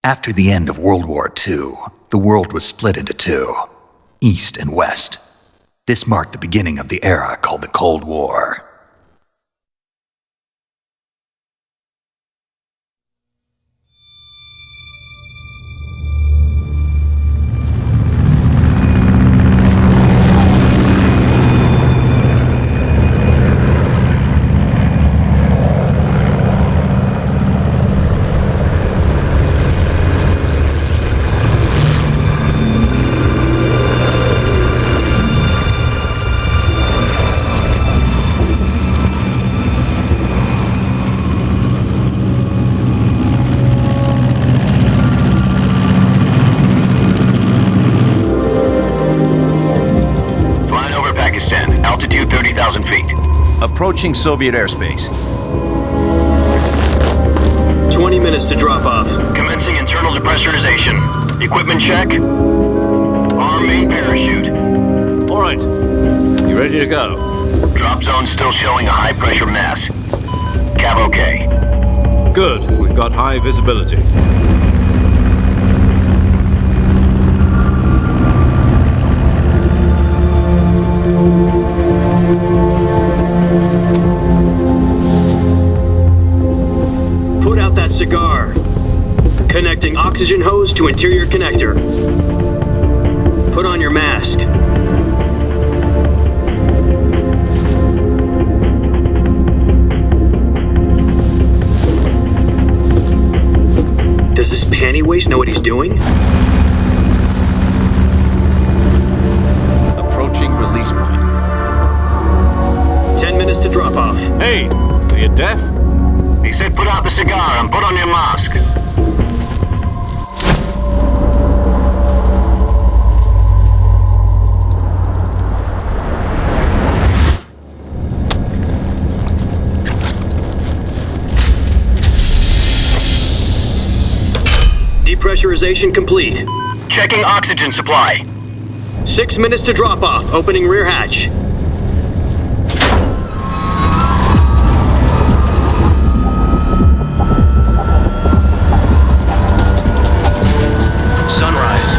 After the end of World War II, the world was split into two, East and West. This marked the beginning of the era called the Cold War. Altitude 30,000 feet. Approaching Soviet airspace. 20 minutes to drop off. Commencing internal depressurization. Equipment check. Arm main parachute. All right. You ready to go? Drop zone still showing a high pressure mass. Cav okay. Good. We've got high visibility. Put out that cigar. Connecting oxygen hose to interior connector. Put on your mask. Does this panty waste know what he's doing? Approaching release point. 10 minutes to drop off. Hey, are you deaf? He said put out the cigar and put on your mask. Depressurization complete. Checking oxygen supply. 6 minutes to drop off. Opening rear hatch. Sunrise.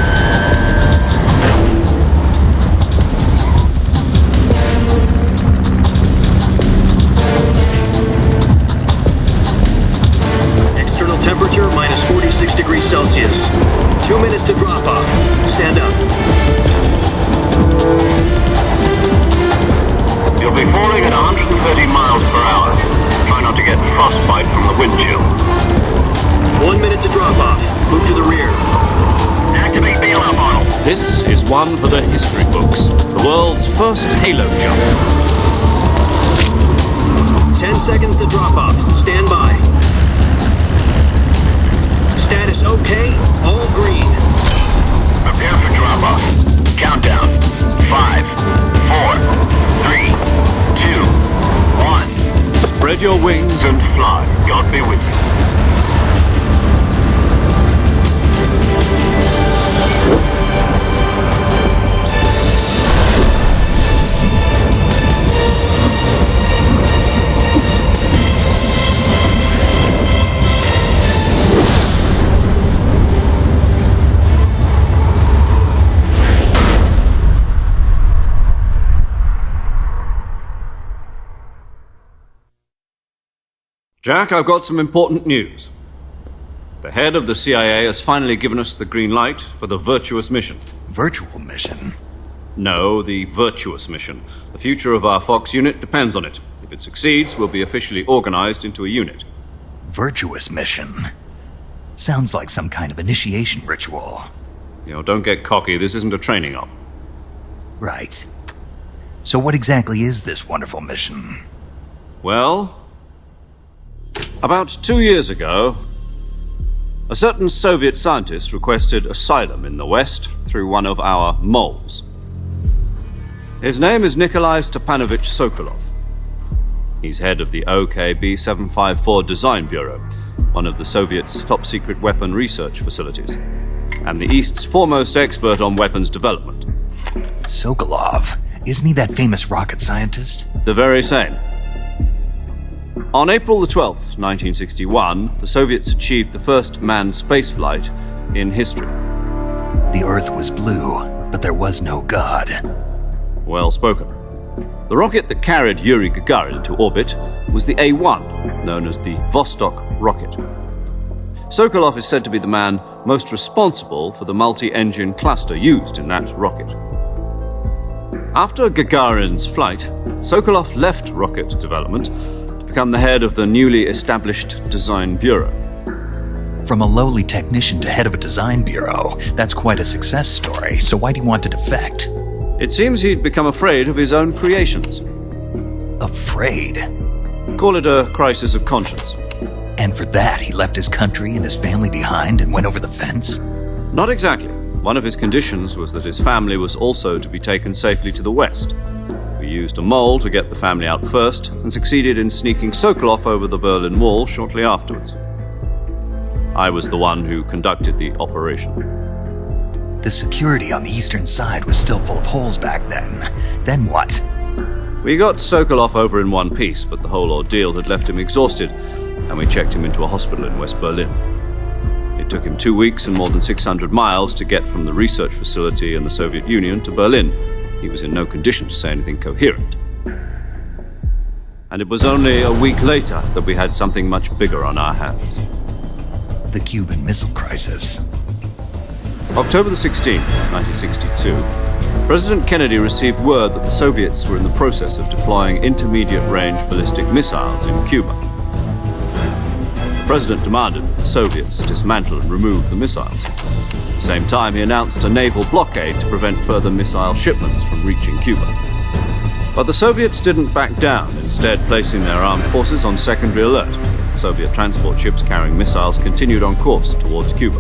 External temperature minus 46 degrees Celsius. 2 minutes to drop off. Stand up. You'll be falling at 130 miles per hour. Try not to get frostbite from the wind chill. 1 minute to drop off. Move to the rear. Activate bailout model. This is one for the history books. The world's first halo jump. 10 seconds to drop off. Stand by. Status okay. All green. Prepare for drop off. Countdown. 5, 4, 3, 2, 1. Spread your wings And fly. God be with you. Jack, I've got some important news. The head of the CIA has finally given us the green light for the Virtuous mission. Virtual mission? No, the Virtuous mission. The future of our Fox unit depends on it. If it succeeds, we'll be officially organized into a unit. Virtuous mission? Sounds like some kind of initiation ritual. Don't get cocky. This isn't a training op. Right. So what exactly is this wonderful mission? Well, about 2 years ago, a certain Soviet scientist requested asylum in the West through one of our moles. His name is Nikolai Stepanovich Sokolov. He's head of the OKB-754 Design Bureau, one of the Soviets' top-secret weapon research facilities, and the East's foremost expert on weapons development. Sokolov? Isn't he that famous rocket scientist? The very same. On April the 12th, 1961, the Soviets achieved the first manned spaceflight in history. The Earth was blue, but there was no God. Well spoken. The rocket that carried Yuri Gagarin into orbit was the A-1, known as the Vostok rocket. Sokolov is said to be the man most responsible for the multi-engine cluster used in that rocket. After Gagarin's flight, Sokolov left rocket development to become the head of the newly established Design Bureau. From a lowly technician to head of a design bureau, that's quite a success story, so why'd he want to defect? It seems he'd become afraid of his own creations. Afraid? Call it a crisis of conscience. And for that, he left his country and his family behind and went over the fence? Not exactly. One of his conditions was that his family was also to be taken safely to the west. We used a mole to get the family out first and succeeded in sneaking Sokolov over the Berlin Wall shortly afterwards. I was the one who conducted the operation. The security on the eastern side was still full of holes back then. Then what? We got Sokolov over in one piece, but the whole ordeal had left him exhausted, and we checked him into a hospital in West Berlin. It took him 2 weeks and more than 600 miles to get from the research facility in the Soviet Union to Berlin. He was in no condition to say anything coherent. And it was only a week later that we had something much bigger on our hands. The Cuban Missile Crisis. October the 16th, 1962, President Kennedy received word that the Soviets were in the process of deploying intermediate-range ballistic missiles in Cuba. The President demanded that the Soviets dismantle and remove the missiles. At the same time, he announced a naval blockade to prevent further missile shipments from reaching Cuba. But the Soviets didn't back down, instead placing their armed forces on secondary alert. Soviet transport ships carrying missiles continued on course towards Cuba.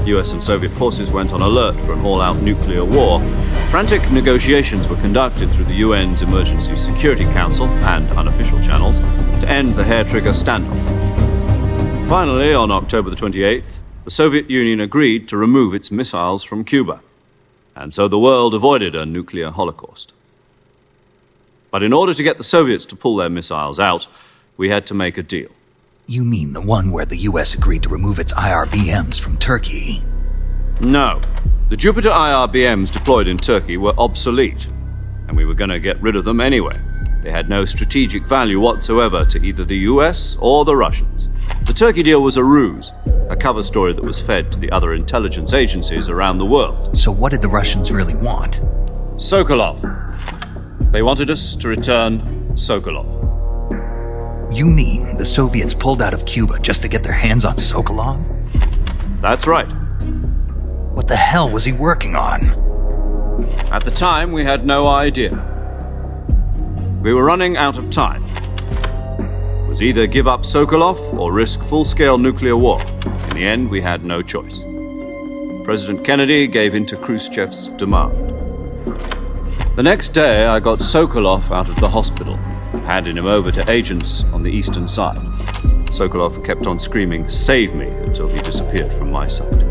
US and Soviet forces went on alert for an all-out nuclear war. Frantic negotiations were conducted through the UN's Emergency Security Council and unofficial channels to end the hair-trigger standoff. Finally, on October the 28th, the Soviet Union agreed to remove its missiles from Cuba, and so the world avoided a nuclear holocaust. But in order to get the Soviets to pull their missiles out, we had to make a deal. You mean the one where the US agreed to remove its IRBMs from Turkey? No. The Jupiter IRBMs deployed in Turkey were obsolete, and we were going to get rid of them anyway. They had no strategic value whatsoever to either the US or the Russians. The Turkey deal was a ruse, a cover story that was fed to the other intelligence agencies around the world. So what did the Russians really want? Sokolov. They wanted us to return Sokolov. You mean the Soviets pulled out of Cuba just to get their hands on Sokolov? That's right. What the hell was he working on? At the time, we had no idea. We were running out of time. It was either give up Sokolov or risk full-scale nuclear war. In the end, we had no choice. President Kennedy gave in to Khrushchev's demand. The next day, I got Sokolov out of the hospital, handing him over to agents on the eastern side. Sokolov kept on screaming, "Save me," until he disappeared from my sight.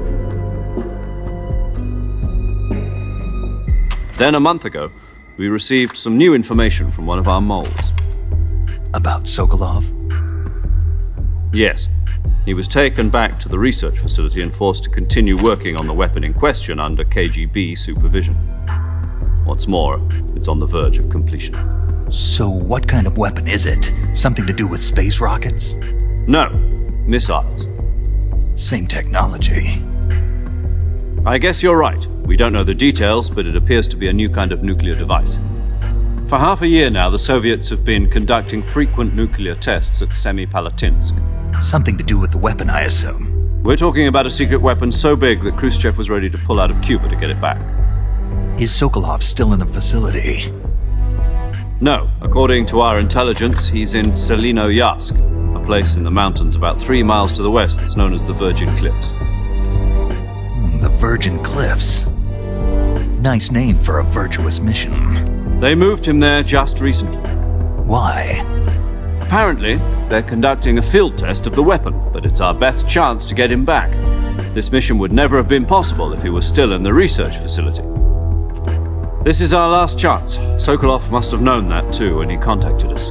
Then a month ago, we received some new information from one of our moles. About Sokolov? Yes. He was taken back to the research facility and forced to continue working on the weapon in question under KGB supervision. What's more, it's on the verge of completion. So what kind of weapon is it? Something to do with space rockets? No, missiles. Same technology. I guess you're right. We don't know the details, but it appears to be a new kind of nuclear device. For half a year now, the Soviets have been conducting frequent nuclear tests at Semipalatinsk. Something to do with the weapon, I assume. We're talking about a secret weapon so big that Khrushchev was ready to pull out of Cuba to get it back. Is Sokolov still in the facility? No, according to our intelligence, he's in Selinoyarsk, a place in the mountains about 3 miles to the west that's known as the Virgin Cliffs. The Virgin Cliffs. Nice name for a virtuous mission. They moved him there just recently. Why? Apparently, they're conducting a field test of the weapon, but it's our best chance to get him back. This mission would never have been possible if he was still in the research facility. This is our last chance. Sokolov must have known that too when he contacted us.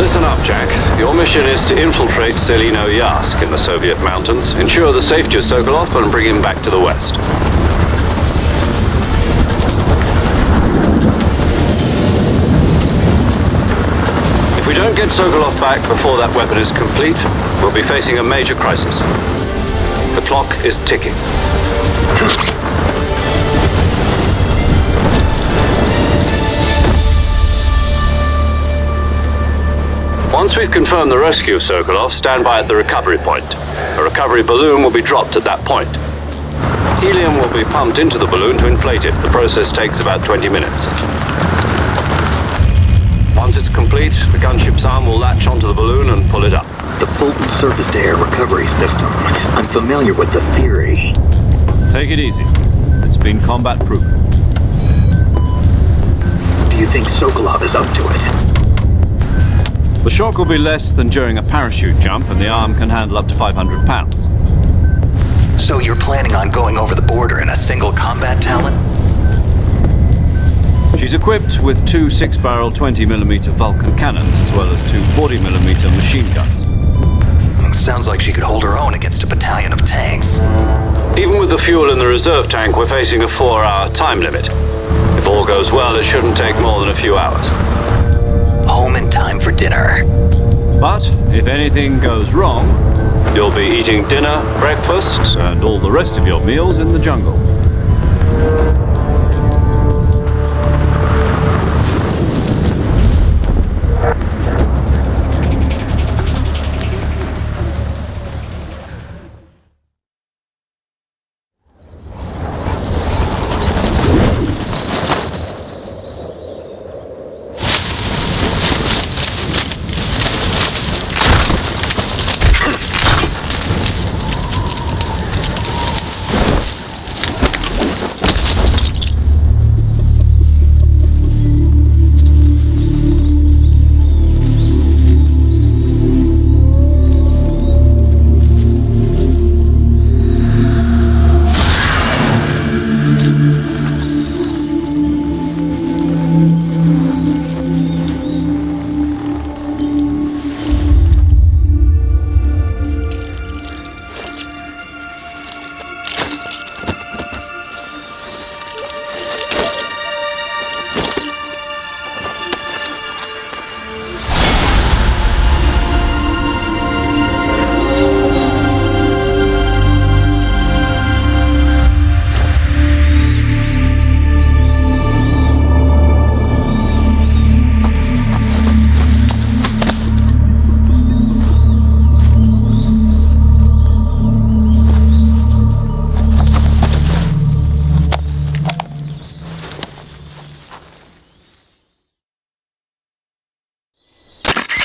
Listen up, Jack. Your mission is to infiltrate Selino Yask in the Soviet mountains, ensure the safety of Sokolov, and bring him back to the West. If we don't get Sokolov back before that weapon is complete, we'll be facing a major crisis. The clock is ticking. Once we've confirmed the rescue of Sokolov, stand by at the recovery point. A recovery balloon will be dropped at that point. Helium will be pumped into the balloon to inflate it. The process takes about 20 minutes. Once it's complete, the gunship's arm will latch onto the balloon and pull it up. The Fulton surface-to-air recovery system. I'm familiar with the theory. Take it easy. It's been combat-proven. Do you think Sokolov is up to it? The shock will be less than during a parachute jump, and the arm can handle up to 500 pounds. So you're planning on going over the border in a single combat Talon? She's equipped with two 6-barrel 20mm Vulcan cannons, as well as two 40mm machine guns. Sounds like she could hold her own against a battalion of tanks. Even with the fuel in the reserve tank, we're facing a 4-hour time limit. If all goes well, it shouldn't take more than a few hours. Home in time for dinner. But if anything goes wrong, you'll be eating dinner, breakfast, and all the rest of your meals in the jungle.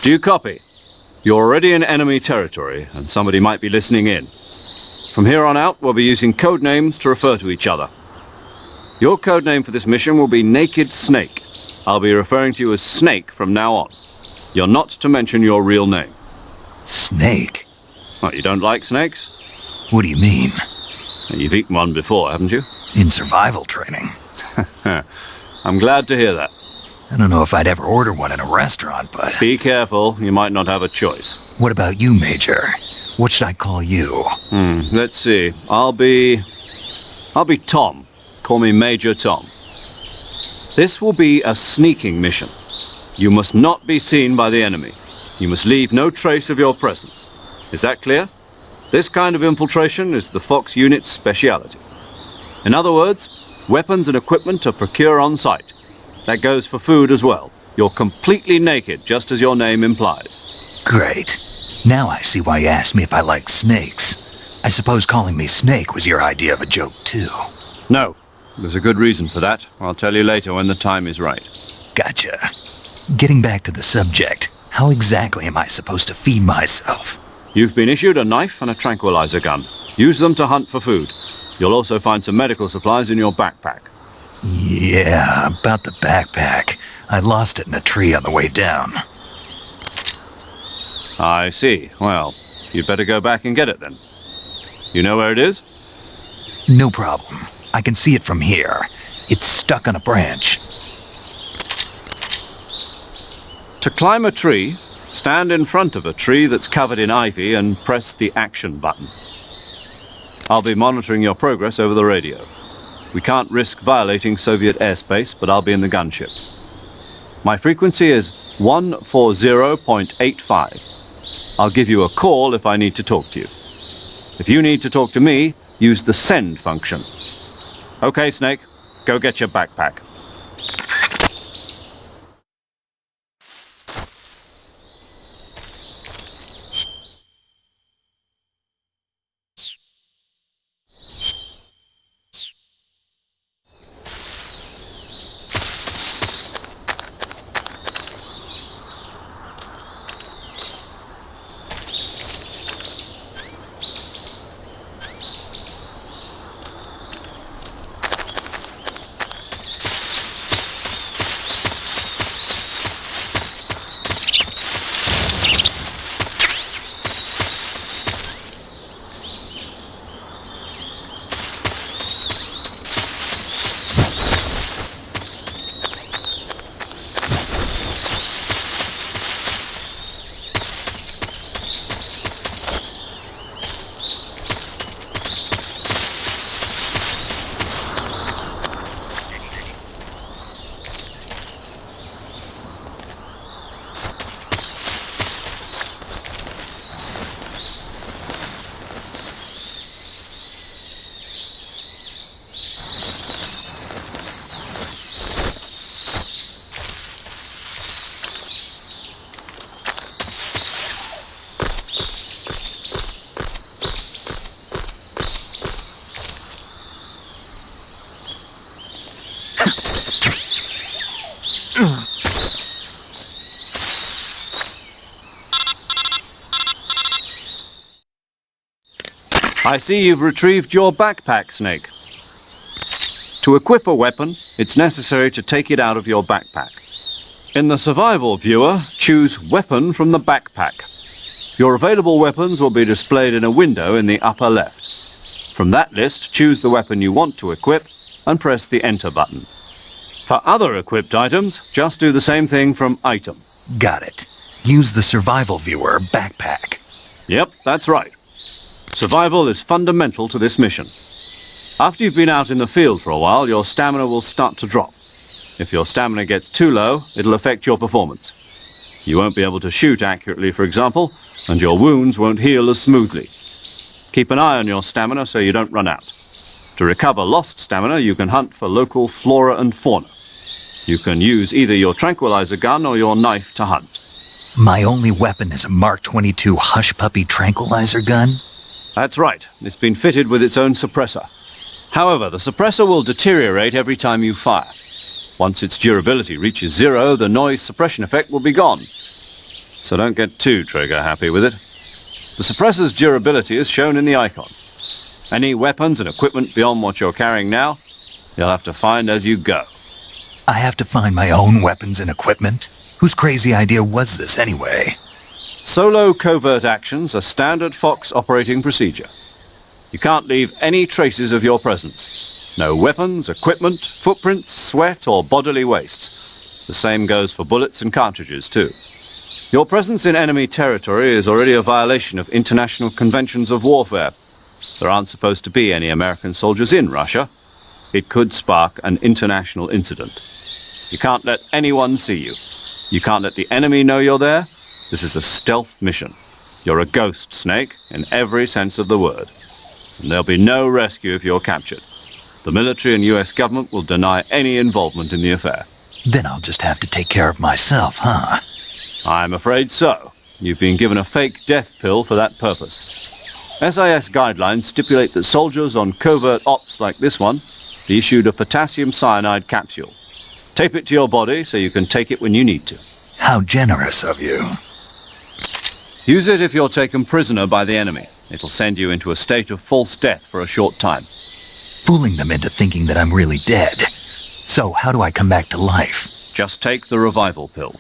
Do you copy? You're already in enemy territory, and somebody might be listening in. From here on out, we'll be using code names to refer to each other. Your code name for this mission will be Naked Snake. I'll be referring to you as Snake from now on. You're not to mention your real name. Snake? What, you don't like snakes? What do you mean? You've eaten one before, haven't you? In survival training. I'm glad to hear that. I don't know if I'd ever order one in a restaurant, but... Be careful, you might not have a choice. What about you, Major? What should I call you? Let's see. I'll be Tom. Call me Major Tom. This will be a sneaking mission. You must not be seen by the enemy. You must leave no trace of your presence. Is that clear? This kind of infiltration is the Fox unit's speciality. In other words, weapons and equipment are procured on site. That goes for food as well. You're completely naked, just as your name implies. Great. Now I see why you asked me if I like snakes. I suppose calling me Snake was your idea of a joke, too. No. There's a good reason for that. I'll tell you later when the time is right. Gotcha. Getting back to the subject, how exactly am I supposed to feed myself? You've been issued a knife and a tranquilizer gun. Use them to hunt for food. You'll also find some medical supplies in your backpack. Yeah, about the backpack. I lost it in a tree on the way down. I see. Well, you'd better go back and get it then. You know where it is? No problem. I can see it from here. It's stuck on a branch. To climb a tree, Stand in front of a tree that's covered in ivy and press the action button. I'll be monitoring your progress over the radio. We can't risk violating Soviet airspace, but I'll be in the gunship. My frequency is 140.85. I'll give you a call if I need to talk to you. If you need to talk to me, use the send function. Okay, Snake, go get your backpack. I see you've retrieved your backpack, Snake. To equip a weapon, it's necessary to take it out of your backpack. In the survival viewer, choose Weapon from the backpack. Your available weapons will be displayed in a window in the upper left. From that list, choose the weapon you want to equip and press the Enter button. For other equipped items, just do the same thing from Item. Got it. Use the survival viewer backpack. Yep, that's right. Survival is fundamental to this mission. After you've been out in the field for a while, your stamina will start to drop. If your stamina gets too low, it'll affect your performance. You won't be able to shoot accurately, for example, and your wounds won't heal as smoothly. Keep an eye on your stamina so you don't run out. To recover lost stamina, you can hunt for local flora and fauna. You can use either your tranquilizer gun or your knife to hunt. My only weapon is a Mark 22 Hush Puppy tranquilizer gun? That's right. It's been fitted with its own suppressor. However, the suppressor will deteriorate every time you fire. Once its durability reaches 0, the noise suppression effect will be gone. So don't get too trigger-happy with it. The suppressor's durability is shown in the icon. Any weapons and equipment beyond what you're carrying now, you'll have to find as you go. I have to find my own weapons and equipment? Whose crazy idea was this anyway? Solo covert actions are standard Fox operating procedure. You can't leave any traces of your presence. No weapons, equipment, footprints, sweat, or bodily waste. The same goes for bullets and cartridges, too. Your presence in enemy territory is already a violation of international conventions of warfare. There aren't supposed to be any American soldiers in Russia. It could spark an international incident. You can't let anyone see you. You can't let the enemy know you're there. This is a stealth mission. You're a ghost, Snake, in every sense of the word. And there'll be no rescue if you're captured. The military and US government will deny any involvement in the affair. Then I'll just have to take care of myself, huh? I'm afraid so. You've been given a fake death pill for that purpose. SIS guidelines stipulate that soldiers on covert ops like this one be issued a potassium cyanide capsule. Tape it to your body so you can take it when you need to. How generous of you. Use it if you're taken prisoner by the enemy. It'll send you into a state of false death for a short time. Fooling them into thinking that I'm really dead. So how do I come back to life? Just take the revival pill.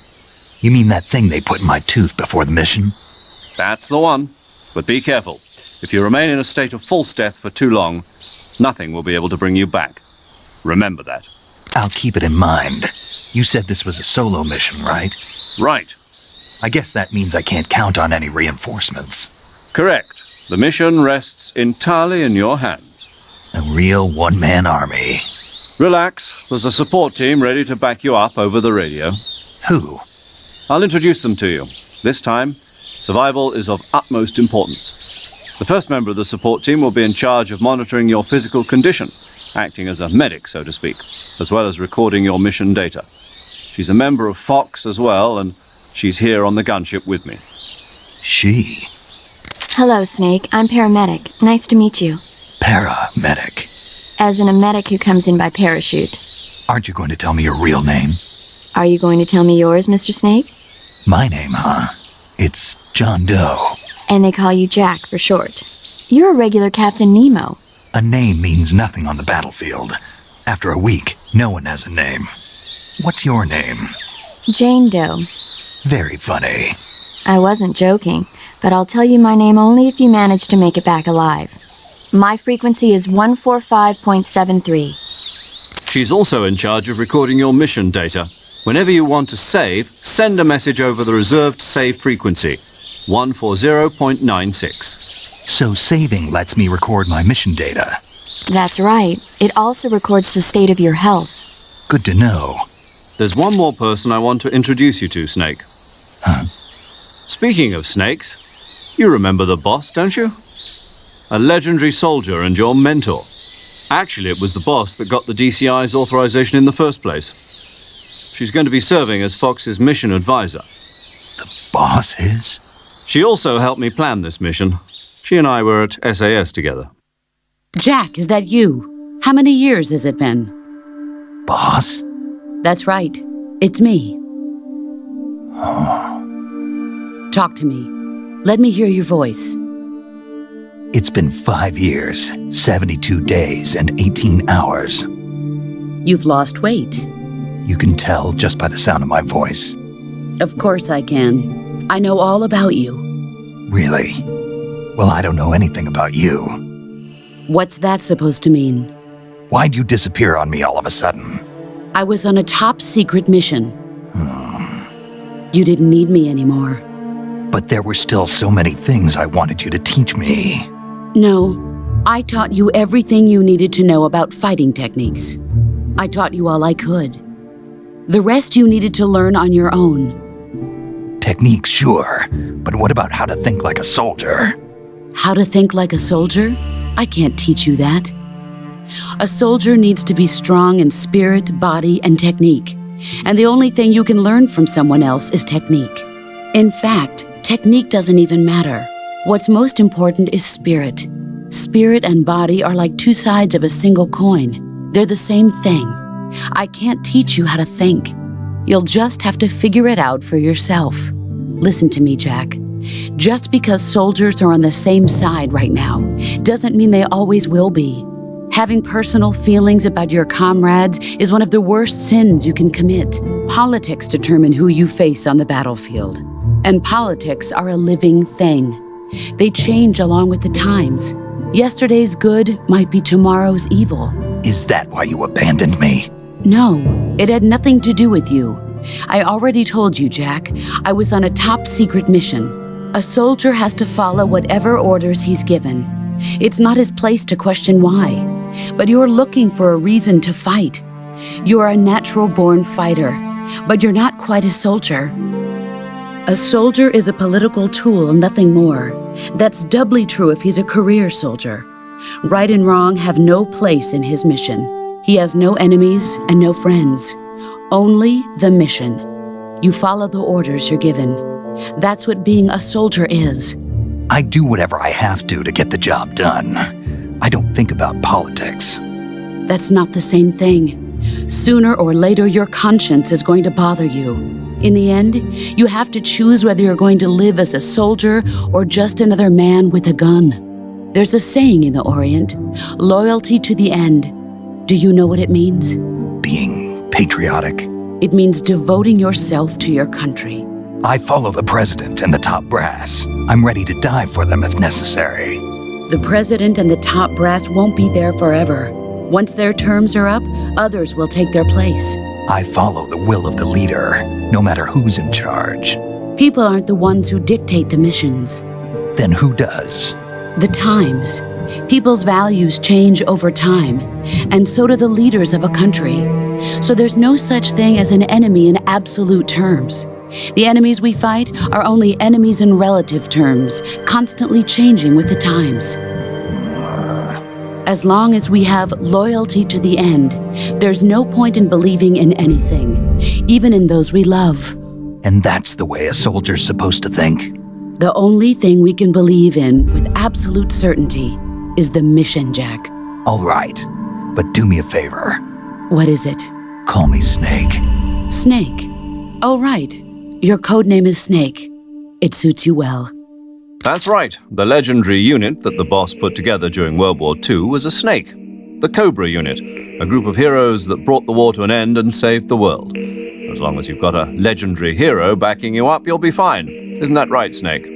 You mean that thing they put in my tooth before the mission? That's the one. But be careful. If you remain in a state of false death for too long, nothing will be able to bring you back. Remember that. I'll keep it in mind. You said this was a solo mission, right? Right. I guess that means I can't count on any reinforcements. Correct. The mission rests entirely in your hands. A real one-man army. Relax. There's a support team ready to back you up over the radio. Who? I'll introduce them to you. This time, survival is of utmost importance. The first member of the support team will be in charge of monitoring your physical condition, acting as a medic, so to speak, as well as recording your mission data. She's a member of Fox as well, and she's here on the gunship with me. She. Hello, Snake. I'm paramedic. Nice to meet you. Paramedic. As in a medic who comes in by parachute. Aren't you going to tell me your real name? Are you going to tell me yours, Mr. Snake? My name, huh? It's John Doe. And they call you Jack for short. You're a regular Captain Nemo. A name means nothing on the battlefield. After a week, no one has a name. What's your name? Jane Doe. Very funny. I wasn't joking, but I'll tell you my name only if you manage to make it back alive. My frequency is 145.73. She's also in charge of recording your mission data. Whenever you want to save, send a message over the reserved save frequency, 140.96. So saving lets me record my mission data. That's right. It also records the state of your health. Good to know. There's one more person I want to introduce you to, Snake. Huh? Speaking of snakes, you remember the boss, don't you? A legendary soldier and your mentor. Actually, it was the boss that got the DCI's authorization in the first place. She's going to be serving as Fox's mission advisor. The boss is? She also helped me plan this mission. She and I were at SAS together. Jack, is that you? How many years has it been? Boss? That's right. It's me. Talk to me. Let me hear your voice. It's been 5 years, 72 days, and 18 hours. You've lost weight. You can tell just by the sound of my voice. Of course I can. I know all about you. Really? Well, I don't know anything about you. What's that supposed to mean? Why'd you disappear on me all of a sudden? I was on a top-secret mission. You didn't need me anymore. But there were still so many things I wanted you to teach me. No, I taught you everything you needed to know about fighting techniques. I taught you all I could. The rest you needed to learn on your own. Techniques, sure. But what about how to think like a soldier? How to think like a soldier? I can't teach you that. A soldier needs to be strong in spirit, body, and technique. And the only thing you can learn from someone else is technique. In fact, technique doesn't even matter. What's most important is spirit. Spirit and body are like two sides of a single coin. They're the same thing. I can't teach you how to think. You'll just have to figure it out for yourself. Listen to me, Jack. Just because soldiers are on the same side right now doesn't mean they always will be. Having personal feelings about your comrades is one of the worst sins you can commit. Politics determine who you face on the battlefield. And politics are a living thing. They change along with the times. Yesterday's good might be tomorrow's evil. Is that why you abandoned me? No, it had nothing to do with you. I already told you, Jack. I was on a top-secret mission. A soldier has to follow whatever orders he's given. It's not his place to question why. But you're looking for a reason to fight. You're a natural-born fighter, but you're not quite a soldier. A soldier is a political tool, nothing more. That's doubly true if he's a career soldier. Right and wrong have no place in his mission. He has no enemies and no friends. Only the mission. You follow the orders you're given. That's what being a soldier is. I do whatever I have to get the job done. I don't think about politics. That's not the same thing. Sooner or later, your conscience is going to bother you. In the end, you have to choose whether you're going to live as a soldier or just another man with a gun. There's a saying in the Orient, loyalty to the end. Do you know what it means? Being patriotic. It means devoting yourself to your country. I follow the president and the top brass. I'm ready to die for them if necessary. The president and the top brass won't be there forever. Once their terms are up, others will take their place. I follow the will of the leader, no matter who's in charge. People aren't the ones who dictate the missions. Then who does? The times. People's values change over time, and so do the leaders of a country. So there's no such thing as an enemy in absolute terms. The enemies we fight are only enemies in relative terms, constantly changing with the times. As long as we have loyalty to the end, there's no point in believing in anything, even in those we love. And that's the way a soldier's supposed to think? The only thing we can believe in with absolute certainty is the mission, Jack. All right, but do me a favor. What is it? Call me Snake. Snake. Oh, right. Your code name is Snake. It suits you well. That's right. The legendary unit that the boss put together during World War II was a snake. The Cobra unit, a group of heroes that brought the war to an end and saved the world. As long as you've got a legendary hero backing you up, you'll be fine. Isn't that right, Snake?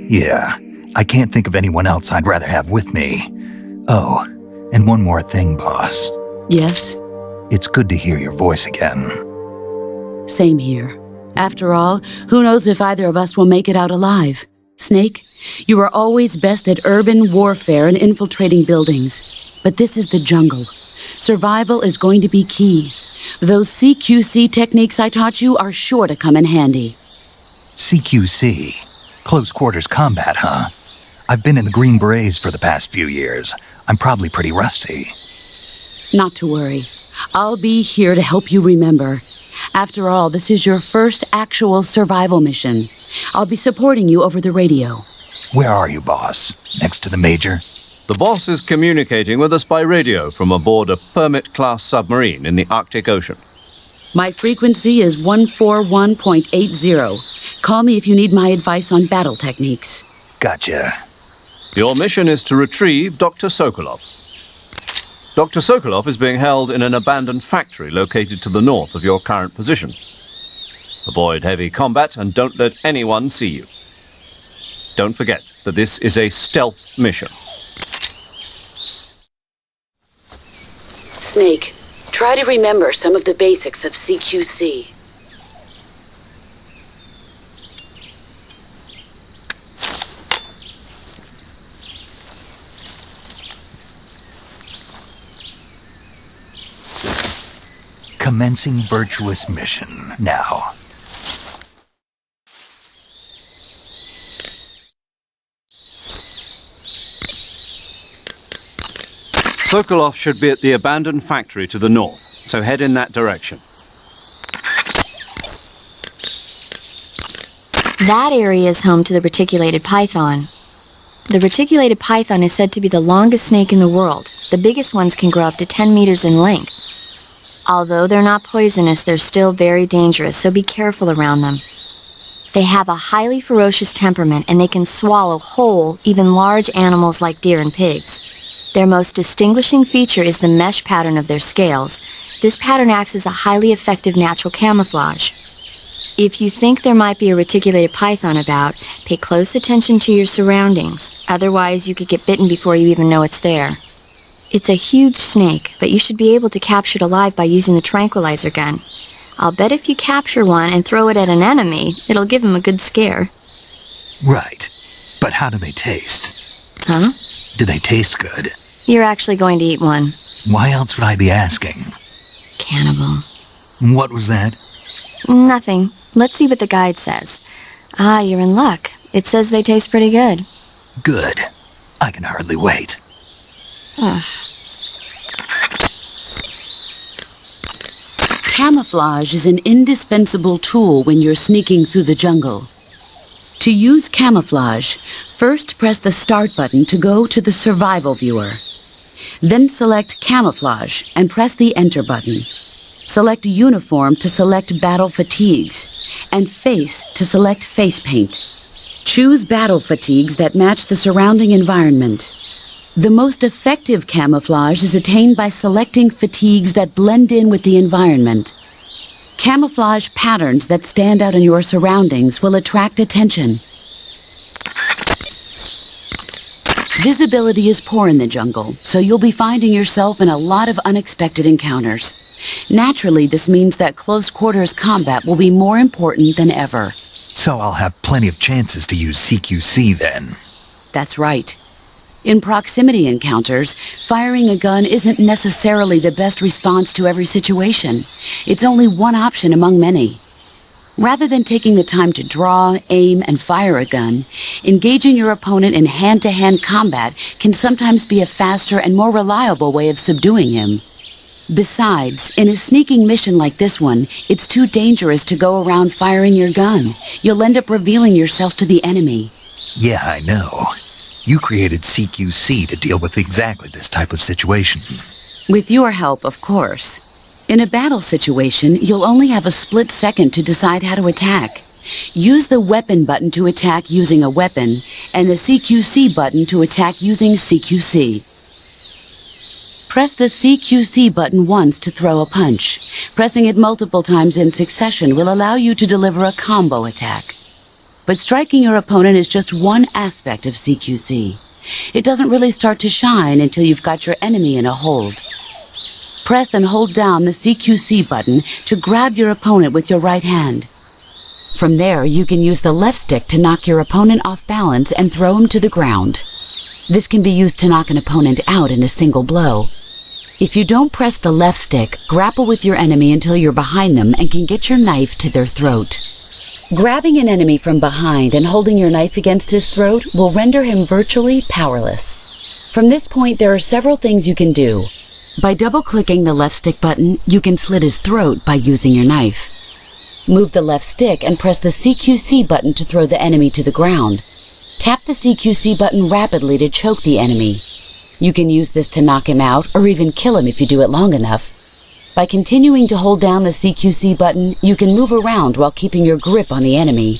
Yeah, I can't think of anyone else I'd rather have with me. Oh, and one more thing, boss. Yes? It's good to hear your voice again. Same here. After all, who knows if either of us will make it out alive? Snake, you are always best at urban warfare and infiltrating buildings. But this is the jungle. Survival is going to be key. Those CQC techniques I taught you are sure to come in handy. CQC? Close quarters combat, huh? I've been in the Green Berets for the past few years. I'm probably pretty rusty. Not to worry. I'll be here to help you remember. After all, this is your first actual survival mission. I'll be supporting you over the radio. Where are you, boss? Next to the Major? The boss is communicating with us by radio from aboard a Permit-class submarine in the Arctic Ocean. My frequency is 141.80. Call me if you need my advice on battle techniques. Gotcha. Your mission is to retrieve Dr. Sokolov. Dr. Sokolov is being held in an abandoned factory located to the north of your current position. Avoid heavy combat and don't let anyone see you. Don't forget that this is a stealth mission. Snake, try to remember some of the basics of CQC. Commencing virtuous mission now. Sokolov should be at the abandoned factory to the north, so head in that direction. That area is home to the reticulated python. The reticulated python is said to be the longest snake in the world. The biggest ones can grow up to 10 meters in length. Although they're not poisonous, they're still very dangerous, so be careful around them. They have a highly ferocious temperament, and they can swallow whole, even large animals like deer and pigs. Their most distinguishing feature is the mesh pattern of their scales. This pattern acts as a highly effective natural camouflage. If you think there might be a reticulated python about, pay close attention to your surroundings. Otherwise, you could get bitten before you even know it's there. It's a huge snake, but you should be able to capture it alive by using the tranquilizer gun. I'll bet if you capture one and throw it at an enemy, it'll give him a good scare. Right. But how do they taste? Huh? Do they taste good? You're actually going to eat one. Why else would I be asking? Cannibal. What was that? Nothing. Let's see what the guide says. Ah, you're in luck. It says they taste pretty good. Good. I can hardly wait. Ugh. Camouflage is an indispensable tool when you're sneaking through the jungle. To use camouflage, first press the Start button to go to the Survival viewer. Then select Camouflage and press the Enter button. Select Uniform to select Battle Fatigues, and Face to select Face Paint. Choose battle fatigues that match the surrounding environment. The most effective camouflage is attained by selecting fatigues that blend in with the environment. Camouflage patterns that stand out in your surroundings will attract attention. Visibility is poor in the jungle, so you'll be finding yourself in a lot of unexpected encounters. Naturally, this means that close quarters combat will be more important than ever. So I'll have plenty of chances to use CQC then. That's right. In proximity encounters, firing a gun isn't necessarily the best response to every situation. It's only one option among many. Rather than taking the time to draw, aim, and fire a gun, engaging your opponent in hand-to-hand combat can sometimes be a faster and more reliable way of subduing him. Besides, in a sneaking mission like this one, it's too dangerous to go around firing your gun. You'll end up revealing yourself to the enemy. Yeah, I know. You created CQC to deal with exactly this type of situation. With your help, of course. In a battle situation, you'll only have a split second to decide how to attack. Use the weapon button to attack using a weapon, and the CQC button to attack using CQC. Press the CQC button once to throw a punch. Pressing it multiple times in succession will allow you to deliver a combo attack. But striking your opponent is just one aspect of CQC. It doesn't really start to shine until you've got your enemy in a hold. Press and hold down the CQC button to grab your opponent with your right hand. From there, you can use the left stick to knock your opponent off balance and throw him to the ground. This can be used to knock an opponent out in a single blow. If you don't press the left stick, grapple with your enemy until you're behind them and can get your knife to their throat. Grabbing an enemy from behind and holding your knife against his throat will render him virtually powerless. From this point, there are several things you can do. By double-clicking the left stick button, you can slit his throat by using your knife. Move the left stick and press the CQC button to throw the enemy to the ground. Tap the CQC button rapidly to choke the enemy. You can use this to knock him out or even kill him if you do it long enough. By continuing to hold down the CQC button, you can move around while keeping your grip on the enemy.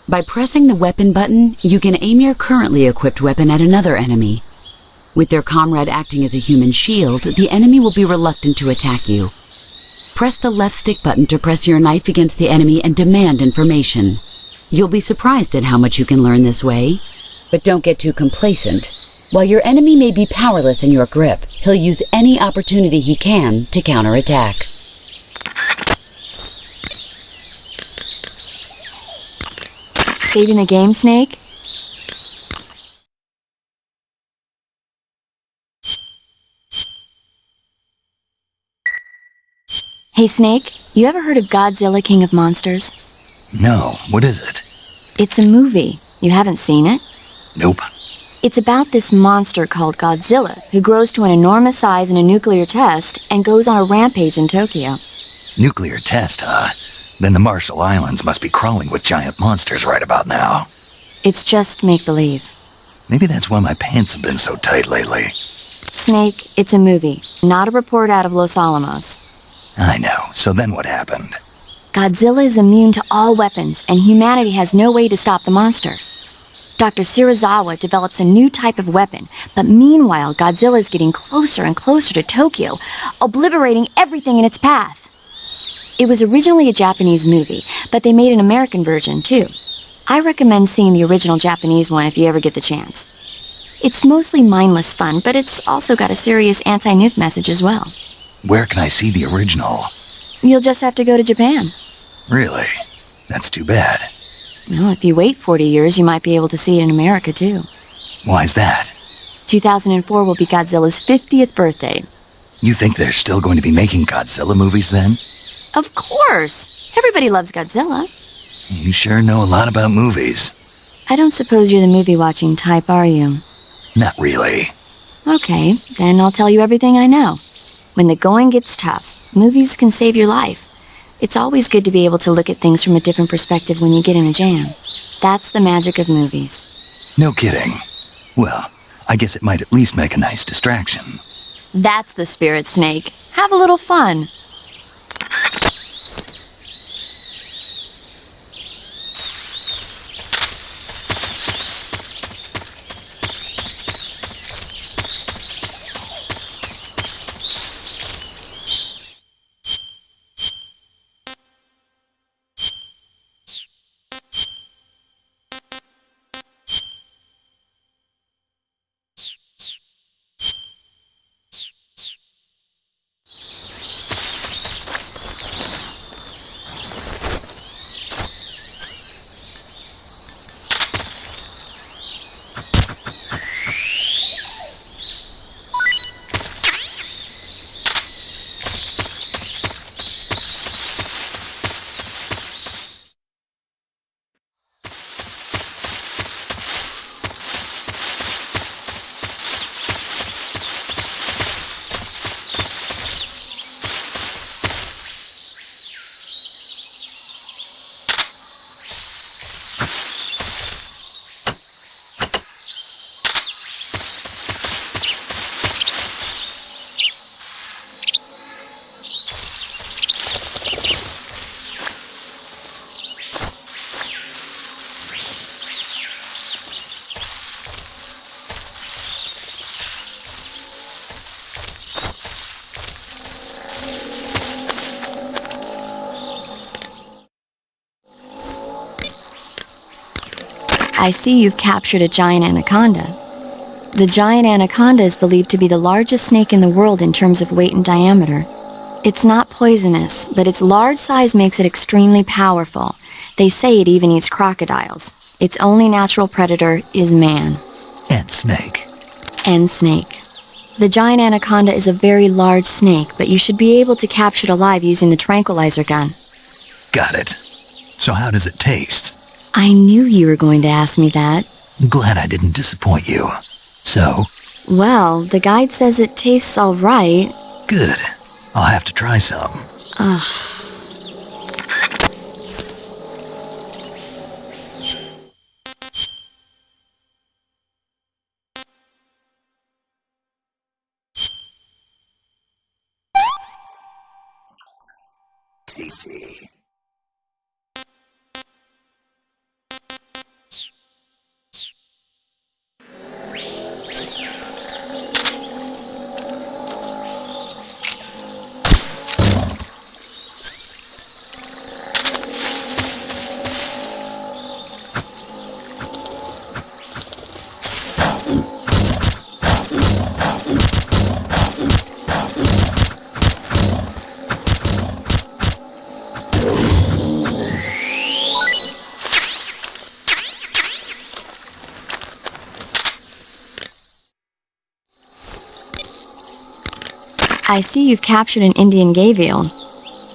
By pressing the weapon button, you can aim your currently equipped weapon at another enemy. With their comrade acting as a human shield, the enemy will be reluctant to attack you. Press the left stick button to press your knife against the enemy and demand information. You'll be surprised at how much you can learn this way. But don't get too complacent. While your enemy may be powerless in your grip, he'll use any opportunity he can to counterattack. Saving the game, Snake? Hey, Snake, you ever heard of Godzilla King of Monsters? No, what is it? It's a movie. You haven't seen it? Nope. It's about this monster called Godzilla, who grows to an enormous size in a nuclear test and goes on a rampage in Tokyo. Nuclear test, huh? Then the Marshall Islands must be crawling with giant monsters right about now. It's just make-believe. Maybe that's why my pants have been so tight lately. Snake, it's a movie, not a report out of Los Alamos. I know. So then what happened? Godzilla is immune to all weapons, and humanity has no way to stop the monster. Dr. Shirazawa develops a new type of weapon, but meanwhile, Godzilla is getting closer and closer to Tokyo, obliterating everything in its path. It was originally a Japanese movie, but they made an American version, too. I recommend seeing the original Japanese one if you ever get the chance. It's mostly mindless fun, but it's also got a serious anti-nuke message as well. Where can I see the original? You'll just have to go to Japan. Really? That's too bad. Well, if you wait 40 years, you might be able to see it in America, too. Why's that? 2004 will be Godzilla's 50th birthday. You think they're still going to be making Godzilla movies then? Of course! Everybody loves Godzilla. You sure know a lot about movies. I don't suppose you're the movie-watching type, are you? Not really. Okay, then I'll tell you everything I know. When the going gets tough, movies can save your life. It's always good to be able to look at things from a different perspective when you get in a jam. That's the magic of movies. No kidding. Well, I guess it might at least make a nice distraction. That's the spirit, Snake. Have a little fun. I see you've captured a giant anaconda. The giant anaconda is believed to be the largest snake in the world in terms of weight and diameter. It's not poisonous, but its large size makes it extremely powerful. They say it even eats crocodiles. Its only natural predator is man. And snake. And snake. The giant anaconda is a very large snake, but you should be able to capture it alive using the tranquilizer gun. Got it. So how does it taste? I knew you were going to ask me that. Glad I didn't disappoint you. So? Well, the guide says it tastes all right. Good. I'll have to try some. Ugh. Tasty. I see you've captured an Indian gavial.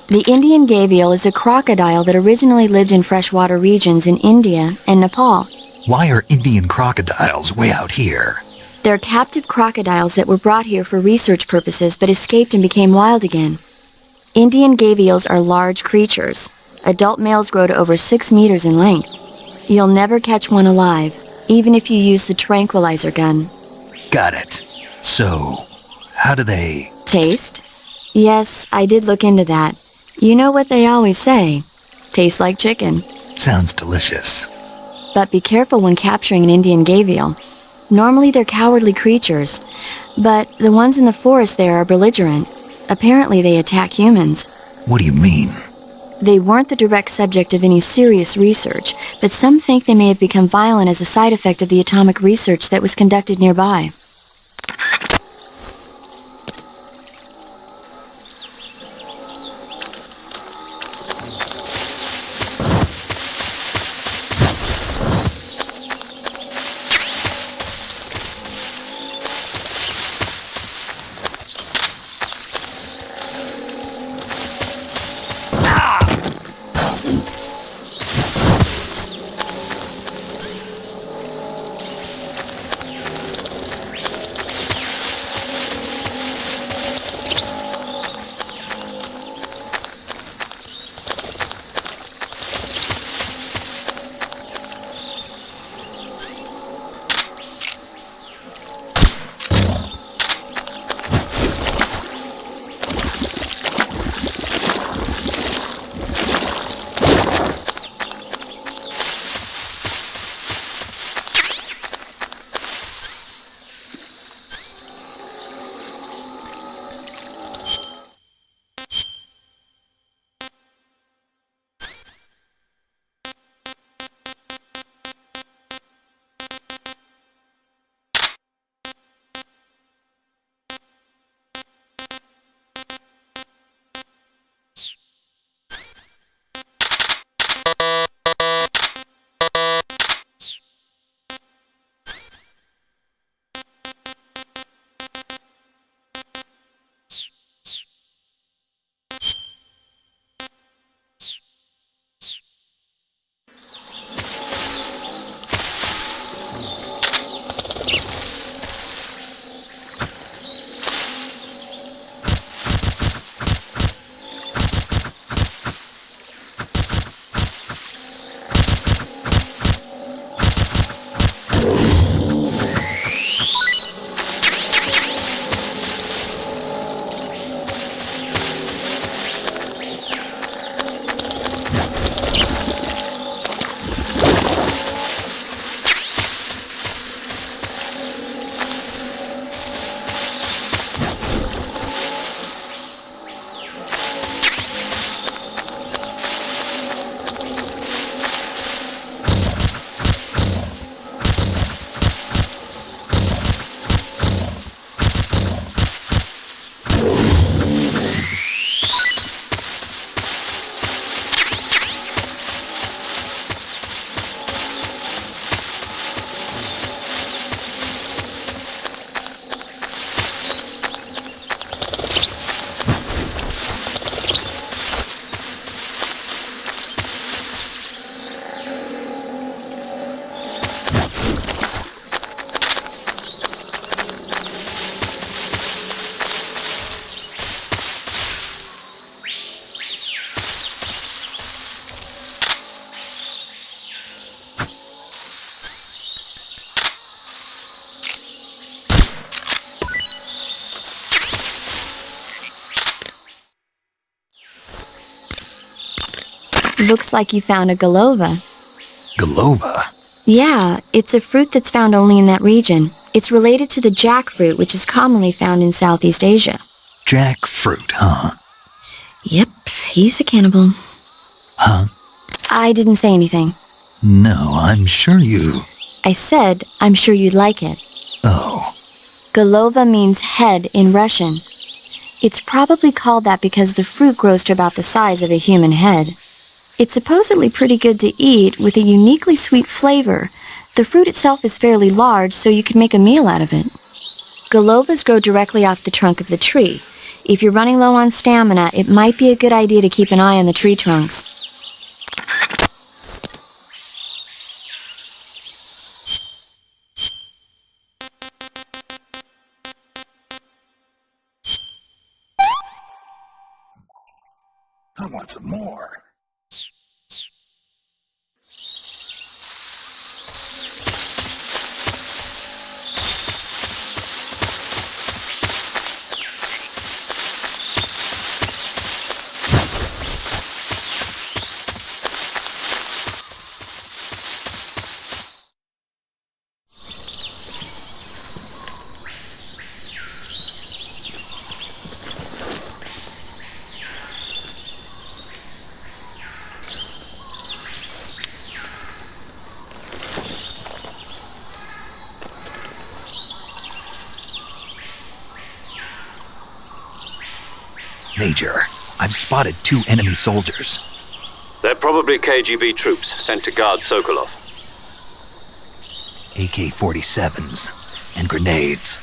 The Indian gavial is a crocodile that originally lived in freshwater regions in India and Nepal. Why are Indian crocodiles way out here? They're captive crocodiles that were brought here for research purposes but escaped and became wild again. Indian gavials are large creatures. Adult males grow to over 6 meters in length. You'll never catch one alive, even if you use the tranquilizer gun. Got it. So, how do they... Taste? Yes, I did look into that. You know what they always say. Tastes like chicken. Sounds delicious. But be careful when capturing an Indian gavial. Normally they're cowardly creatures, but the ones in the forest there are belligerent. Apparently they attack humans. What do you mean? They weren't the direct subject of any serious research, but some think they may have become violent as a side effect of the atomic research that was conducted nearby. Looks like you found a Golova. Golova? Yeah, it's a fruit that's found only in that region. It's related to the jackfruit, which is commonly found in Southeast Asia. Jackfruit, huh? Yep, he's a cannibal. Huh? I didn't say anything. No, I'm sure you... I said, I'm sure you'd like it. Oh. Golova means head in Russian. It's probably called that because the fruit grows to about the size of a human head. It's supposedly pretty good to eat, with a uniquely sweet flavor. The fruit itself is fairly large, so you can make a meal out of it. Golovas grow directly off the trunk of the tree. If you're running low on stamina, it might be a good idea to keep an eye on the tree trunks. I want some more. Major, I've spotted 2 enemy soldiers. They're probably KGB troops sent to guard Sokolov. AK-47s and grenades.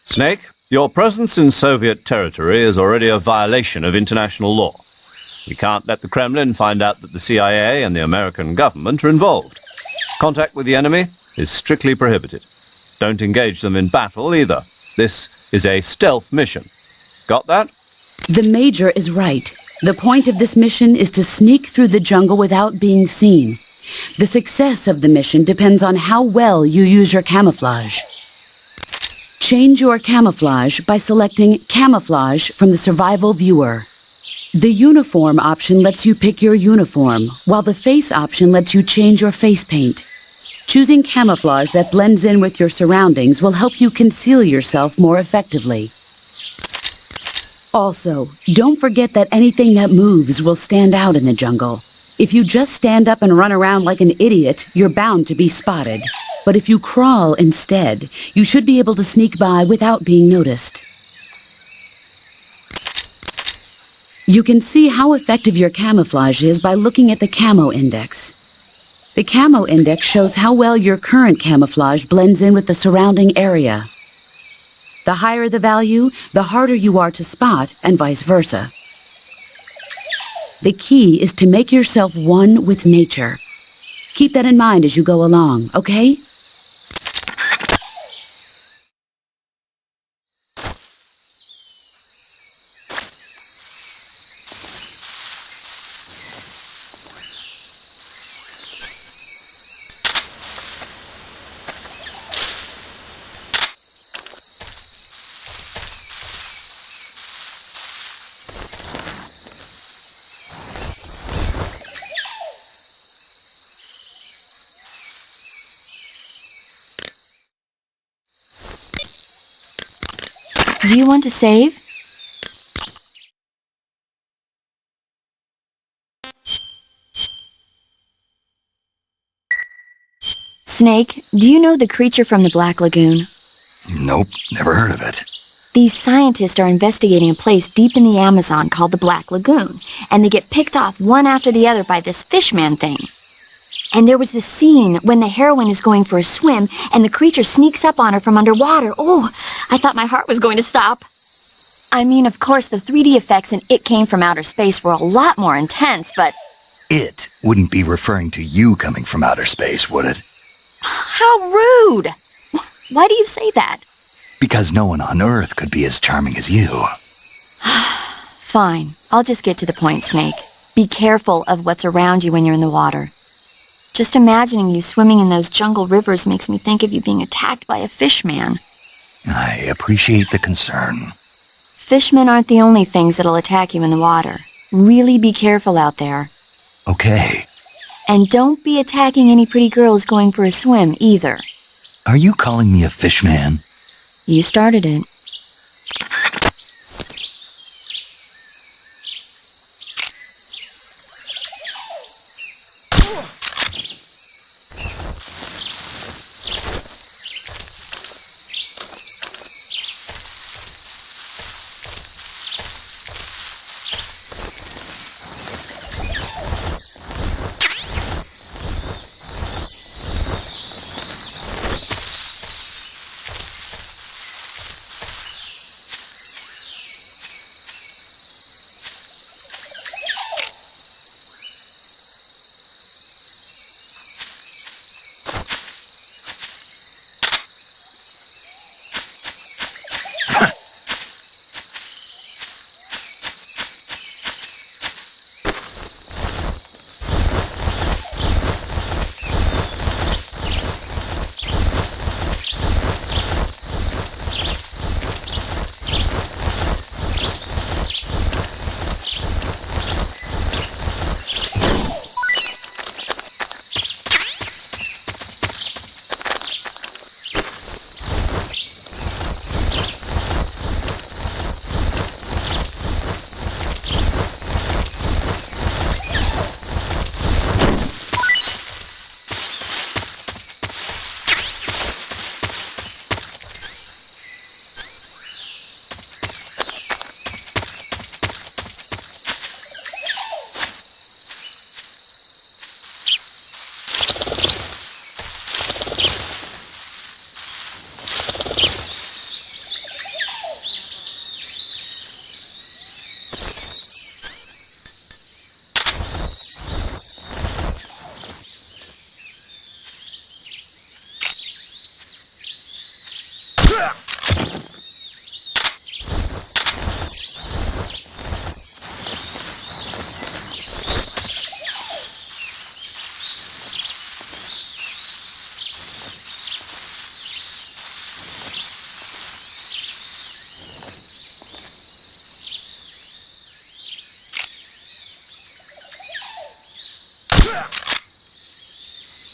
Snake, your presence in Soviet territory is already a violation of international law. We can't let the Kremlin find out that the CIA and the American government are involved. Contact with the enemy is strictly prohibited. Don't engage them in battle either. This is a stealth mission. Got that? The Major is right. The point of this mission is to sneak through the jungle without being seen. The success of the mission depends on how well you use your camouflage. Change your camouflage by selecting Camouflage from the Survival Viewer. The Uniform option lets you pick your uniform, while the Face option lets you change your face paint. Choosing camouflage that blends in with your surroundings will help you conceal yourself more effectively. Also, don't forget that anything that moves will stand out in the jungle. If you just stand up and run around like an idiot, you're bound to be spotted. But if you crawl instead, you should be able to sneak by without being noticed. You can see how effective your camouflage is by looking at the Camo Index. The Camo Index shows how well your current camouflage blends in with the surrounding area. The higher the value, the harder you are to spot, and vice versa. The key is to make yourself one with nature. Keep that in mind as you go along, okay? Do you want to save? Snake, do you know the creature from the Black Lagoon? Nope, never heard of it. These scientists are investigating a place deep in the Amazon called the Black Lagoon, and they get picked off one after the other by this fishman thing. And there was this scene when the heroine is going for a swim, and the creature sneaks up on her from underwater. Oh, I thought my heart was going to stop. I mean, of course, the 3D effects in It Came from Outer Space were a lot more intense, but... It wouldn't be referring to you coming from outer space, would it? How rude! Why do you say that? Because no one on Earth could be as charming as you. Fine, I'll just get to the point, Snake. Be careful of what's around you when you're in the water. Just imagining you swimming in those jungle rivers makes me think of you being attacked by a fish man. I appreciate the concern. Fishmen aren't the only things that'll attack you in the water. Really be careful out there. Okay. And don't be attacking any pretty girls going for a swim either. Are you calling me a fishman? You started it.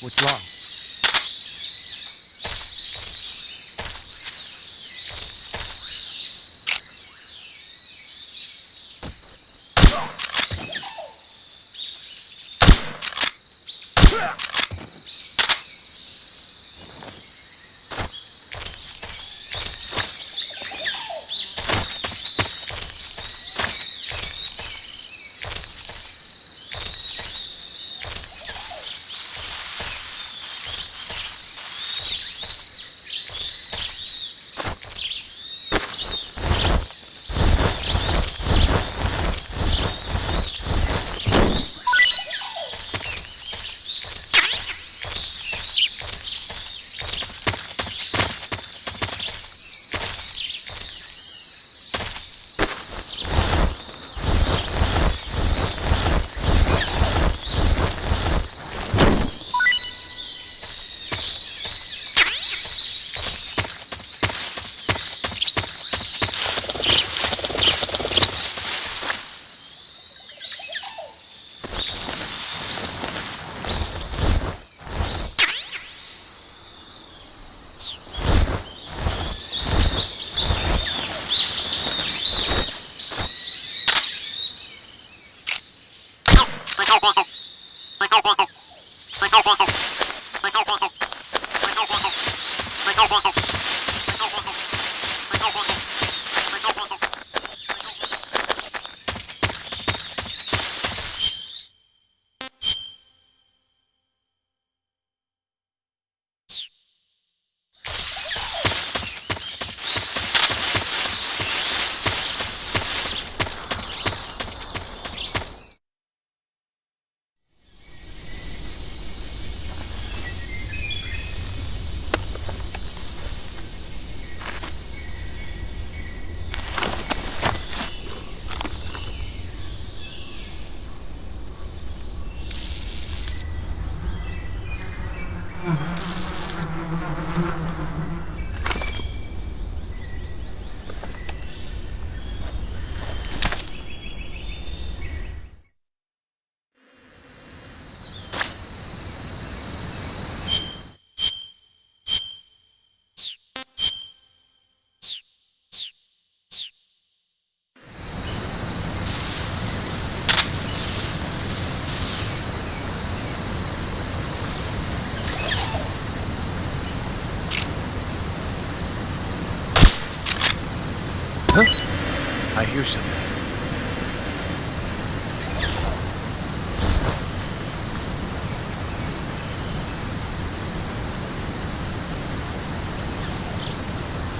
What's wrong? I hear something.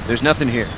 There's nothing here.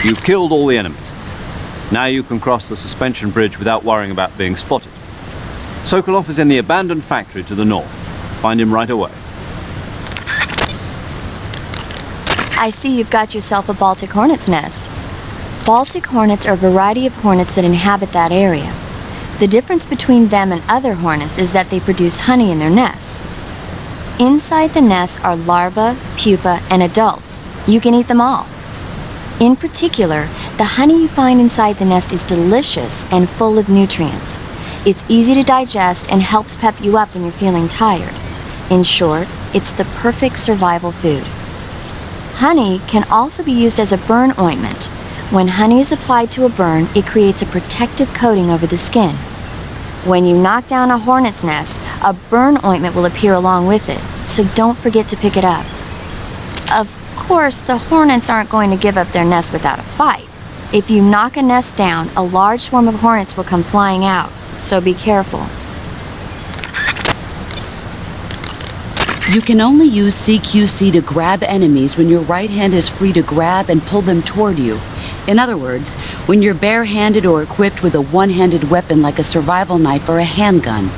You've killed all the enemies. Now you can cross the suspension bridge without worrying about being spotted. Sokolov is in the abandoned factory to the north. Find him right away. I see you've got yourself a Baltic hornet's nest. Baltic hornets are a variety of hornets that inhabit that area. The difference between them and other hornets is that they produce honey in their nests. Inside the nests are larvae, pupa, and adults. You can eat them all. In particular, the honey you find inside the nest is delicious and full of nutrients. It's easy to digest and helps pep you up when you're feeling tired. In short, it's the perfect survival food. Honey can also be used as a burn ointment. When honey is applied to a burn, it creates a protective coating over the skin. When you knock down a hornet's nest, a burn ointment will appear along with it, so don't forget to pick it up. Of course, the hornets aren't going to give up their nest without a fight. If you knock a nest down, a large swarm of hornets will come flying out, so be careful. You can only use CQC to grab enemies when your right hand is free to grab and pull them toward you. In other words, when you're barehanded or equipped with a one-handed weapon like a survival knife or a handgun.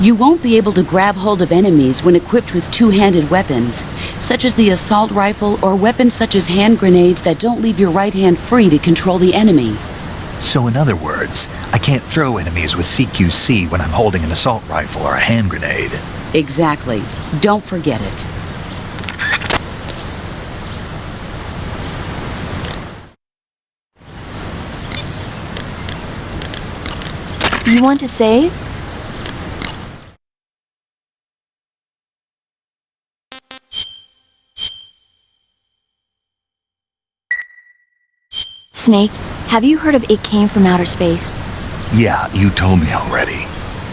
You won't be able to grab hold of enemies when equipped with two-handed weapons, such as the assault rifle or weapons such as hand grenades that don't leave your right hand free to control the enemy. So in other words, I can't throw enemies with CQC when I'm holding an assault rifle or a hand grenade. Exactly. Don't forget it. You want to save? Snake, have you heard of It Came from Outer Space? Yeah, you told me already.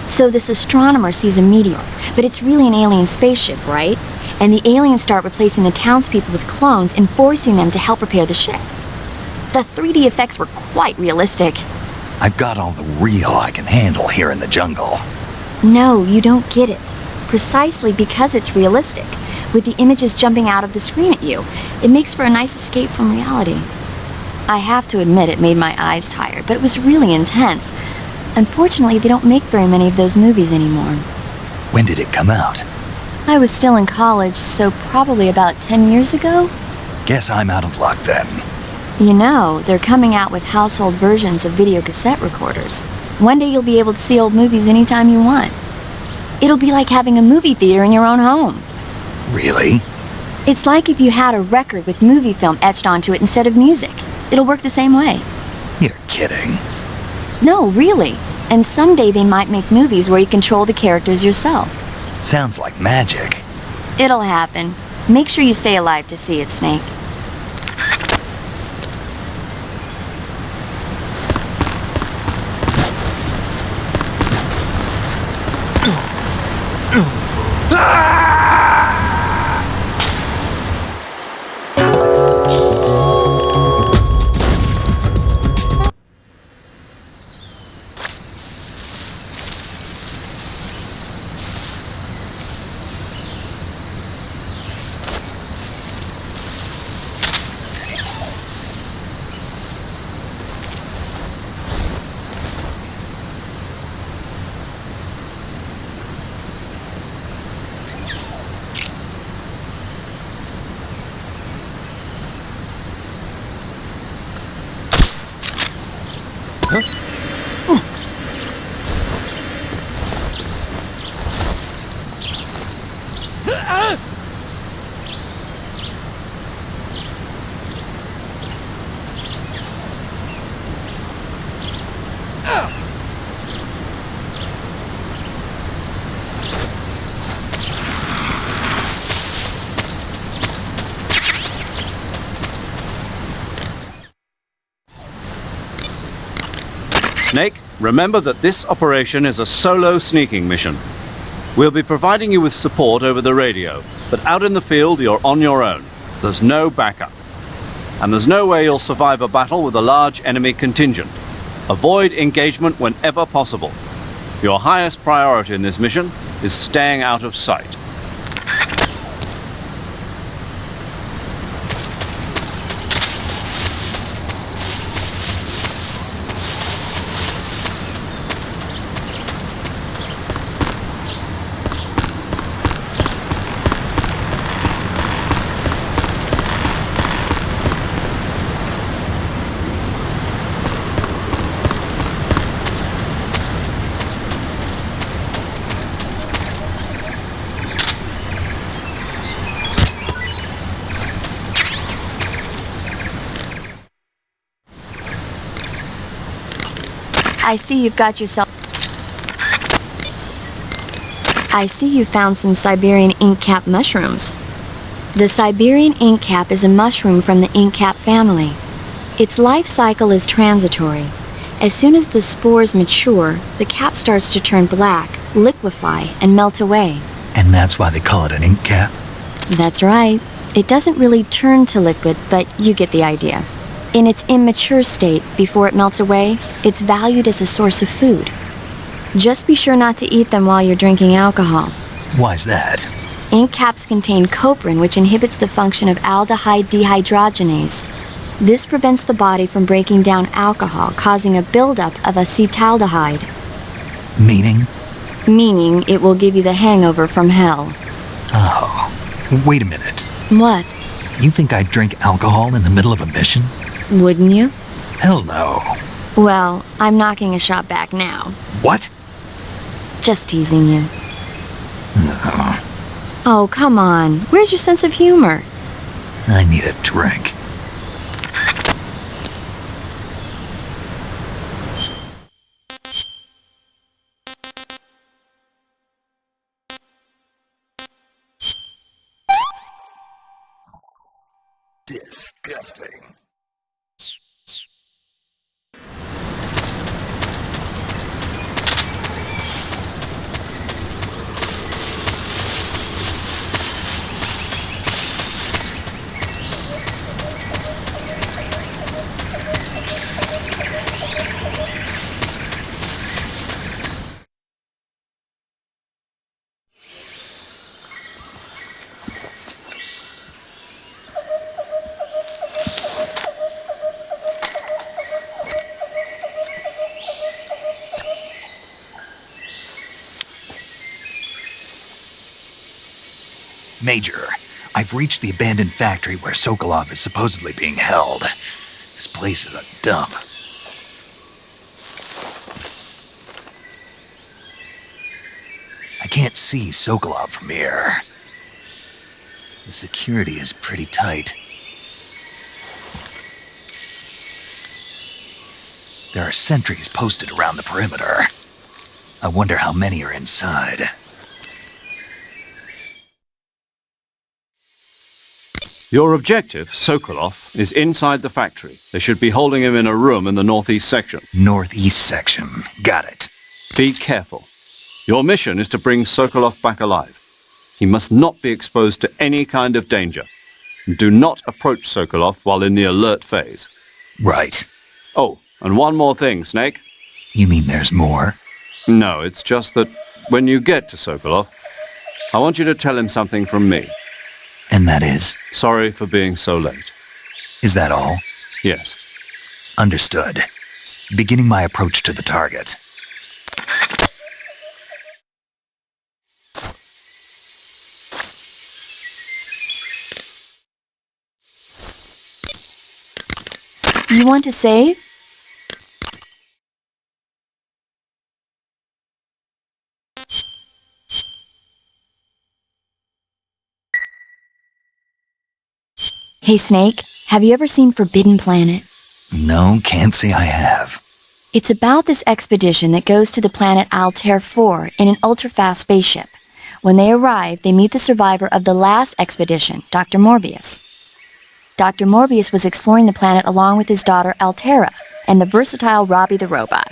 So this astronomer sees a meteor, but it's really an alien spaceship, right? And the aliens start replacing the townspeople with clones and forcing them to help repair the ship. The 3D effects were quite realistic. I've got all the real I can handle here in the jungle. No, you don't get it. Precisely because it's realistic, with the images jumping out of the screen at you, it makes for a nice escape from reality. I have to admit it made my eyes tired, but it was really intense. Unfortunately, they don't make very many of those movies anymore. When did it come out? I was still in college, so probably about 10 years ago? Guess I'm out of luck then. You know, they're coming out with household versions of video cassette recorders. One day you'll be able to see old movies anytime you want. It'll be like having a movie theater in your own home. Really? It's like if you had a record with movie film etched onto it instead of music. It'll work the same way. You're kidding. No, really. And someday they might make movies where you control the characters yourself. Sounds like magic. It'll happen. Make sure you stay alive to see it, Snake. Snake, remember that this operation is a solo sneaking mission. We'll be providing you with support over the radio, but out in the field you're on your own. There's no backup. And there's no way you'll survive a battle with a large enemy contingent. Avoid engagement whenever possible. Your highest priority in this mission is staying out of sight. I see you've got yourself... I see you found some Siberian ink cap mushrooms. The Siberian ink cap is a mushroom from the ink cap family. Its life cycle is transitory. As soon as the spores mature, the cap starts to turn black, liquefy, and melt away. And that's why they call it an ink cap? That's right. It doesn't really turn to liquid, but you get the idea. In its immature state, before it melts away, it's valued as a source of food. Just be sure not to eat them while you're drinking alcohol. Why's that? Ink caps contain coprin, which inhibits the function of aldehyde dehydrogenase. This prevents the body from breaking down alcohol, causing a buildup of acetaldehyde. Meaning? Meaning it will give you the hangover from hell. Oh, wait a minute. What? You think I'd drink alcohol in the middle of a mission? Wouldn't you? Hell no. Well, I'm knocking a shot back now. What? Just teasing you. No. Oh, come on. Where's your sense of humor? I need a drink. Disgusting. Major, I've reached the abandoned factory where Sokolov is supposedly being held. This place is a dump. I can't see Sokolov from here. The security is pretty tight. There are sentries posted around the perimeter. I wonder how many are inside. Your objective, Sokolov, is inside the factory. They should be holding him in a room in the northeast section. Northeast section. Got it. Be careful. Your mission is to bring Sokolov back alive. He must not be exposed to any kind of danger. Do not approach Sokolov while in the alert phase. Right. Oh, and one more thing, Snake. You mean there's more? No, it's just that when you get to Sokolov, I want you to tell him something from me. And that is? Sorry for being so late. Is that all? Yes. Understood. Beginning my approach to the target. You want to save? Hey Snake, have you ever seen Forbidden Planet? No, can't say I have. It's about this expedition that goes to the planet Altair 4 in an ultra-fast spaceship. When they arrive, they meet the survivor of the last expedition, Dr. Morbius. Dr. Morbius was exploring the planet along with his daughter Altera and the versatile Robbie the robot.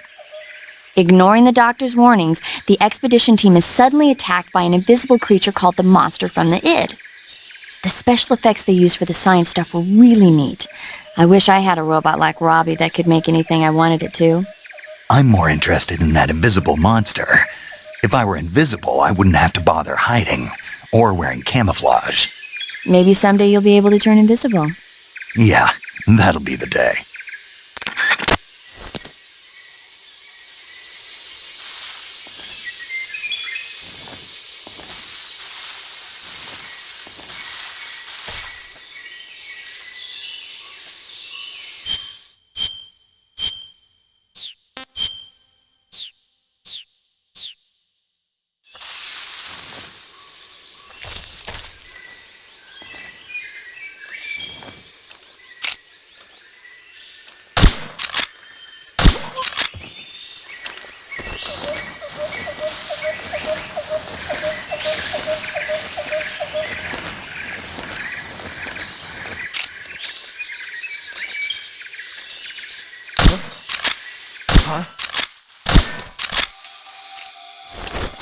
Ignoring the doctor's warnings, the expedition team is suddenly attacked by an invisible creature called the Monster from the Id. The special effects they used for the science stuff were really neat. I wish I had a robot like Robbie that could make anything I wanted it to. I'm more interested in that invisible monster. If I were invisible, I wouldn't have to bother hiding or wearing camouflage. Maybe someday you'll be able to turn invisible. Yeah, that'll be the day.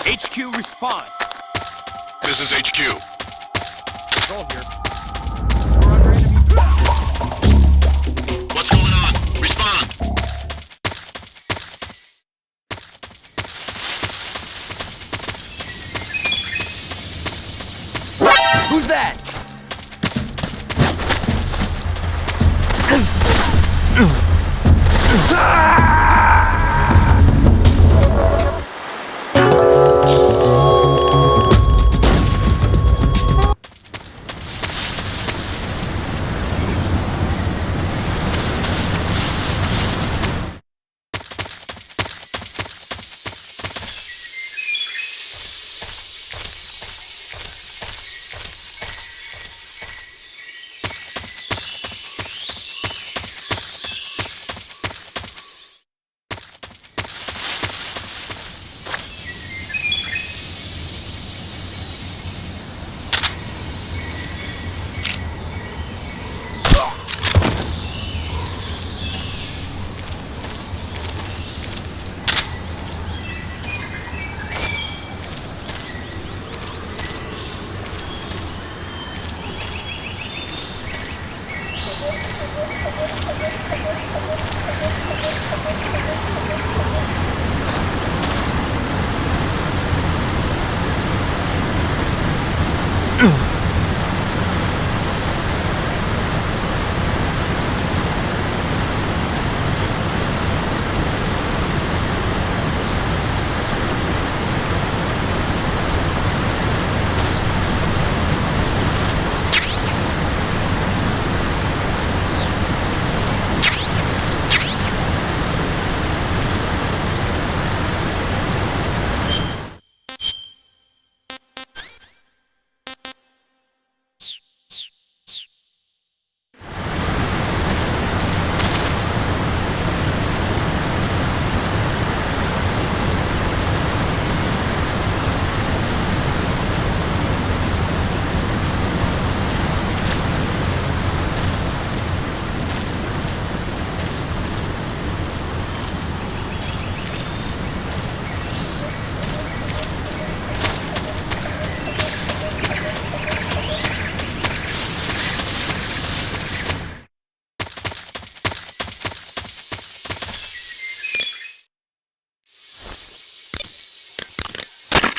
HQ, respond. This is HQ. Control here. We're under enemy. What's going on? Respond. Who's that?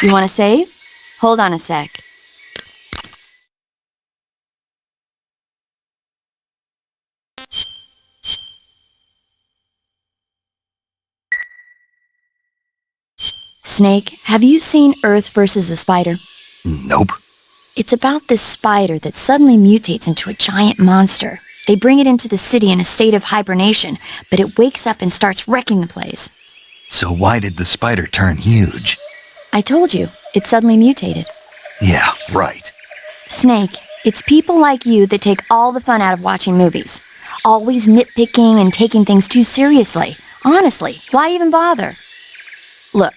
You want to save? Hold on a sec. Snake, have you seen Earth versus the Spider? Nope. It's about this spider that suddenly mutates into a giant monster. They bring it into the city in a state of hibernation, but it wakes up and starts wrecking the place. So why did the spider turn huge? I told you, it suddenly mutated. Yeah, right. Snake, it's people like you that take all the fun out of watching movies. Always nitpicking and taking things too seriously. Honestly, why even bother? Look,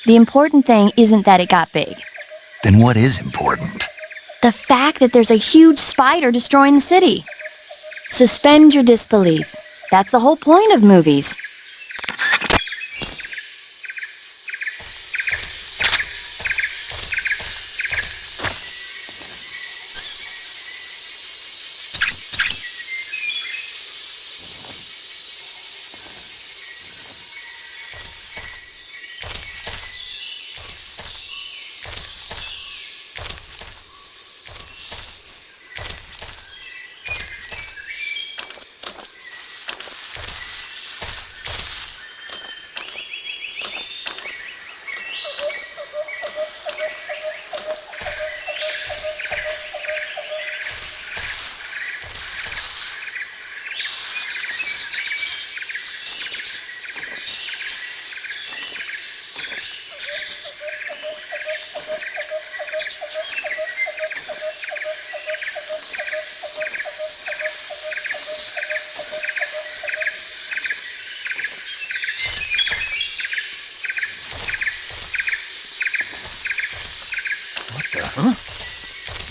the important thing isn't that it got big. Then what is important? The fact that there's a huge spider destroying the city. Suspend your disbelief. That's the whole point of movies.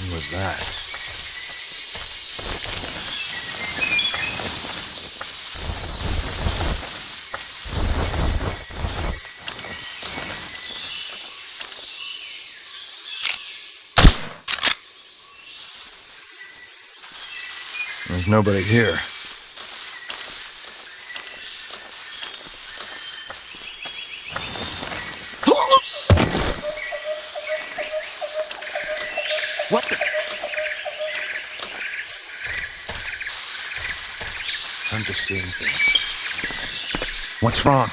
What was that? There's nobody here. What the? I'm just seeing things. What's wrong?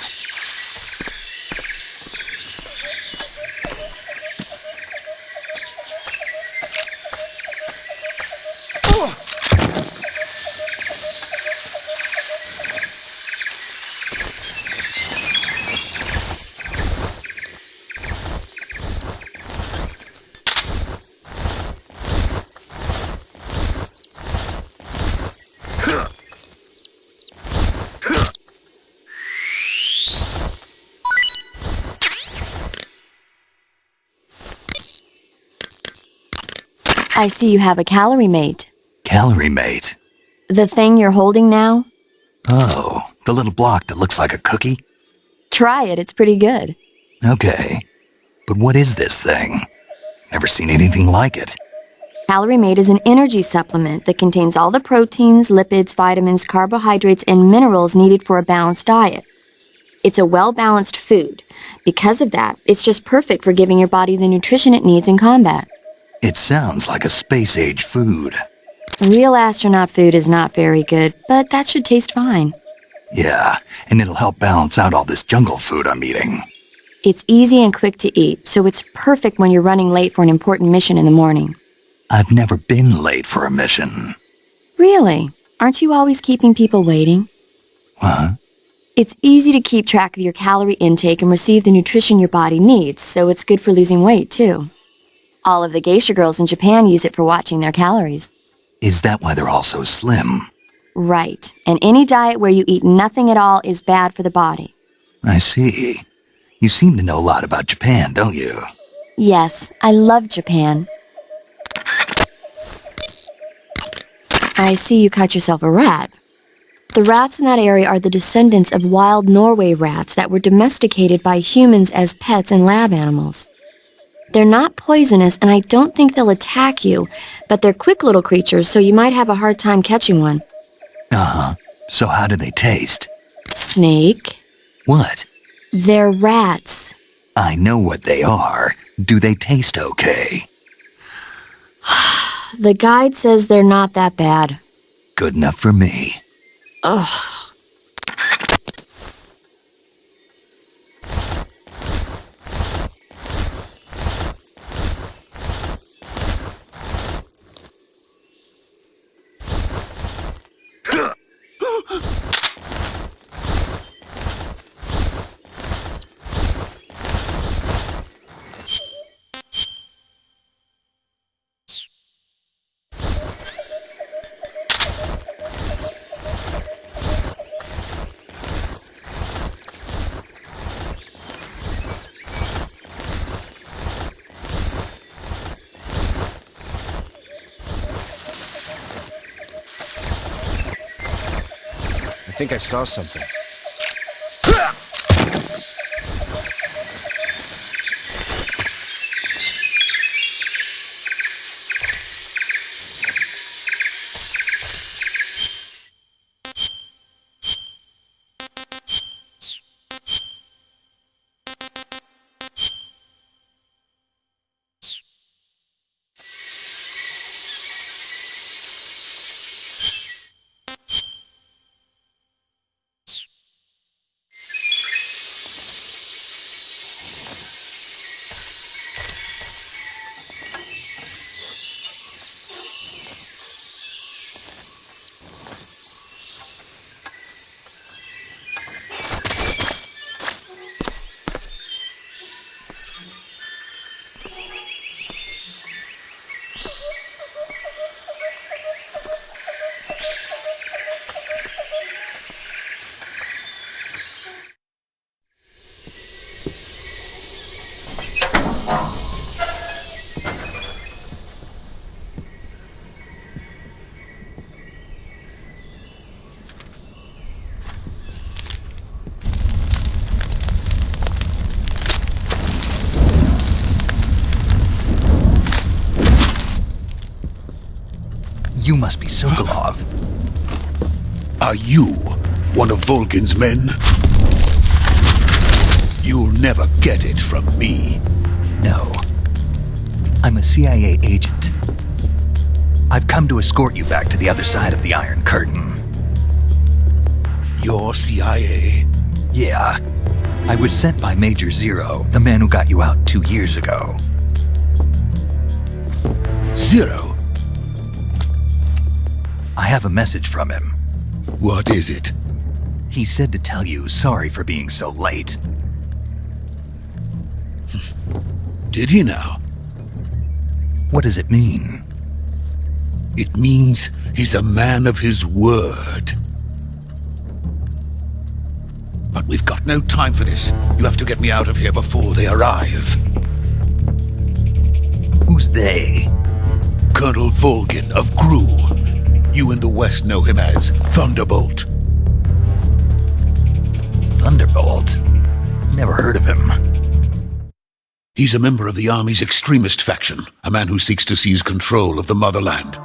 I see you have a calorie mate. Calorie mate. The thing you're holding now? Oh, the little block that looks like a cookie? Try it, it's pretty good. Okay. But what is this thing? Never seen anything like it. Calorie Mate is an energy supplement that contains all the proteins, lipids, vitamins, carbohydrates, and minerals needed for a balanced diet. It's a well-balanced food. Because of that, it's just perfect for giving your body the nutrition it needs in combat. It sounds like a space-age food. Real astronaut food is not very good, but that should taste fine. Yeah, and it'll help balance out all this jungle food I'm eating. It's easy and quick to eat, so it's perfect when you're running late for an important mission in the morning. I've never been late for a mission. Really? Aren't you always keeping people waiting? Huh? It's easy to keep track of your calorie intake and receive the nutrition your body needs, so it's good for losing weight, too. All of the geisha girls in Japan use it for watching their calories. Is that why they're all so slim? Right. And any diet where you eat nothing at all is bad for the body. I see. You seem to know a lot about Japan, don't you? Yes, I love Japan. I see you caught yourself a rat. The rats in that area are the descendants of wild Norway rats that were domesticated by humans as pets and lab animals. They're not poisonous, and I don't think they'll attack you, but they're quick little creatures, so you might have a hard time catching one. Uh-huh. So how do they taste? Snake? What? They're rats. I know what they are, Do they taste okay? The guide says they're not that bad. Good enough for me. Ugh. I think I saw something. You must be Sokolov. Are you one of Volgin's men? You'll never get it from me. No. I'm a CIA agent. I've come to escort you back to the other side of the Iron Curtain. You're CIA? Yeah. I was sent by Major Zero, the man who got you out 2 years ago. Zero? I have a message from him. What is it? He said to tell you sorry for being so late. Did he now? What does it mean? It means he's a man of his word. But we've got no time for this. You have to get me out of here before they arrive. Who's they? Colonel Volgin of Gru. You in the West know him as Thunderbolt. Thunderbolt? Never heard of him. He's a member of the Army's extremist faction, a man who seeks to seize control of the motherland.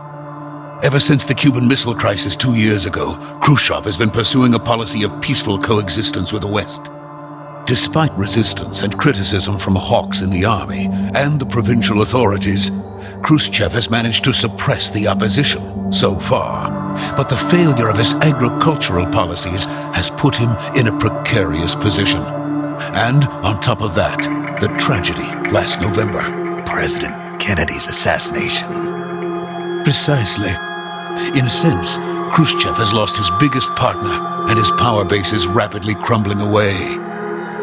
Ever since the Cuban Missile Crisis 2 years ago, Khrushchev has been pursuing a policy of peaceful coexistence with the West. Despite resistance and criticism from hawks in the army and the provincial authorities, Khrushchev has managed to suppress the opposition so far. But the failure of his agricultural policies has put him in a precarious position. And on top of that, the tragedy last November. President Kennedy's assassination. Precisely. In a sense, Khrushchev has lost his biggest partner, and his power base is rapidly crumbling away.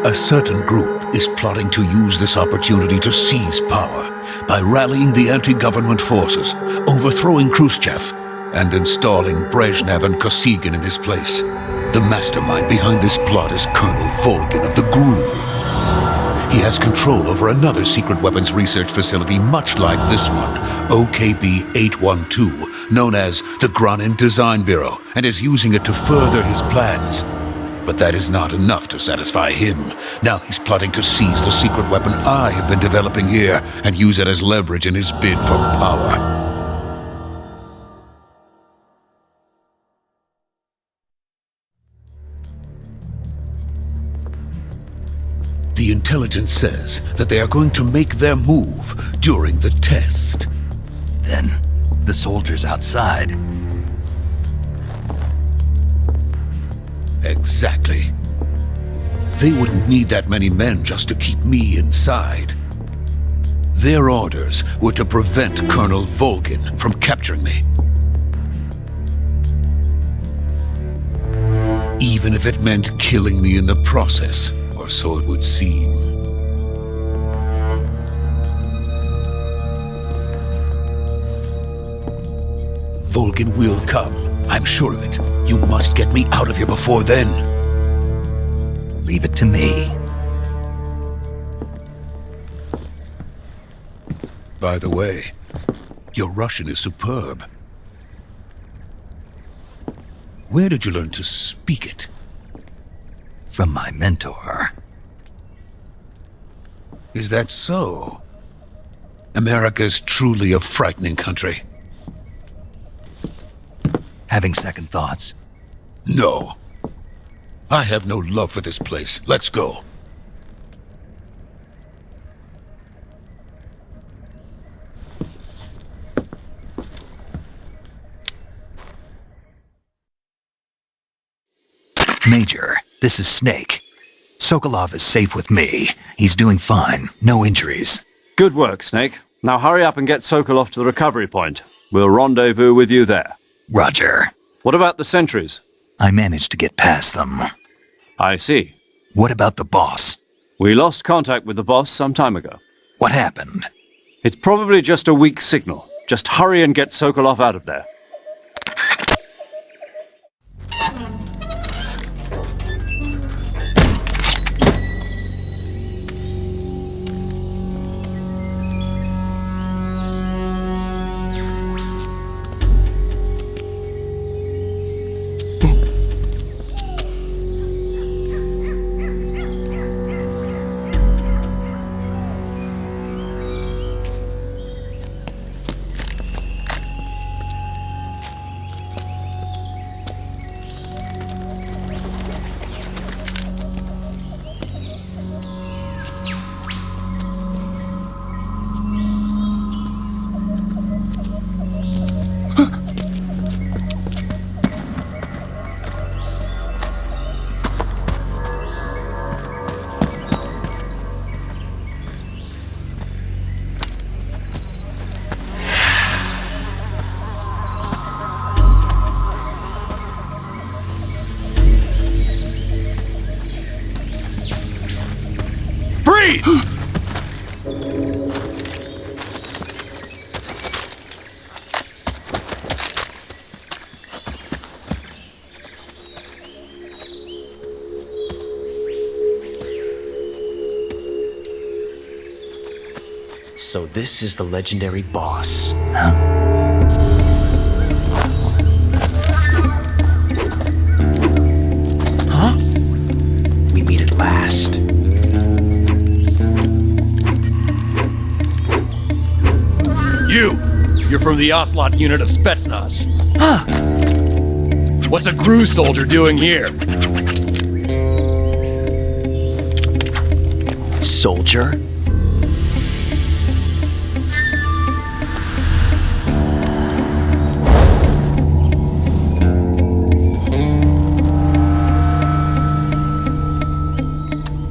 A certain group is plotting to use this opportunity to seize power by rallying the anti-government forces, overthrowing Khrushchev, and installing Brezhnev and Kosygin in his place. The mastermind behind this plot is Colonel Volgin of the GRU. He has control over another secret weapons research facility much like this one, OKB-812, known as the Granin Design Bureau, and is using it to further his plans. But that is not enough to satisfy him. Now he's plotting to seize the secret weapon I have been developing here and use it as leverage in his bid for power. The intelligence says that they are going to make their move during the test. Then, the soldiers outside. Exactly. They wouldn't need that many men just to keep me inside. Their orders were to prevent Colonel Volgin from capturing me. Even if it meant killing me in the process, or so it would seem. Volgin will come. I'm sure of it. You must get me out of here before then. Leave it to me. By the way, your Russian is superb. Where did you learn to speak it? From my mentor. Is that so? America's truly a frightening country. Having second thoughts. No. I have no love for this place. Let's go. Major, this is Snake. Sokolov is safe with me. He's doing fine. No injuries. Good work, Snake. Now hurry up and get Sokolov to the recovery point. We'll rendezvous with you there. Roger. What about the sentries? I managed to get past them. I see. What about the boss? We lost contact with the boss some time ago. What happened? It's probably just a weak signal. Just hurry and get Sokolov out of there. Freeze! So this is the legendary boss. Huh? We meet at last. You're from the Ocelot unit of Spetsnaz. Huh. What's a GRU soldier doing here? Soldier?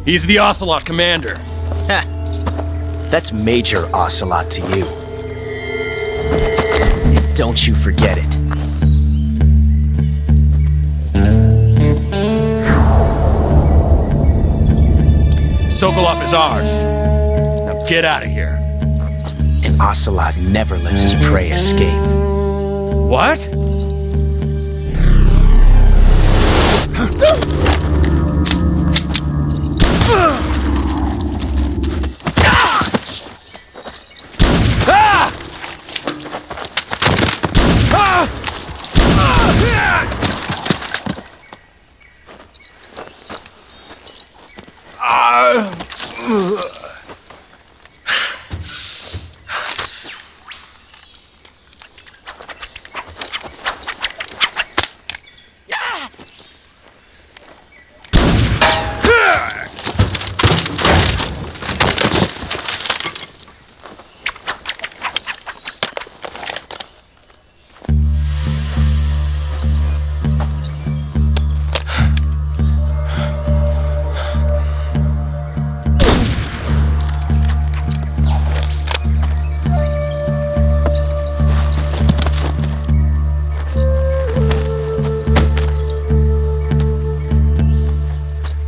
He's the Ocelot commander. Ha! That's Major Ocelot to you. And don't you forget it. Sokolov is ours. Now get out of here. And Ocelot never lets his prey escape. What?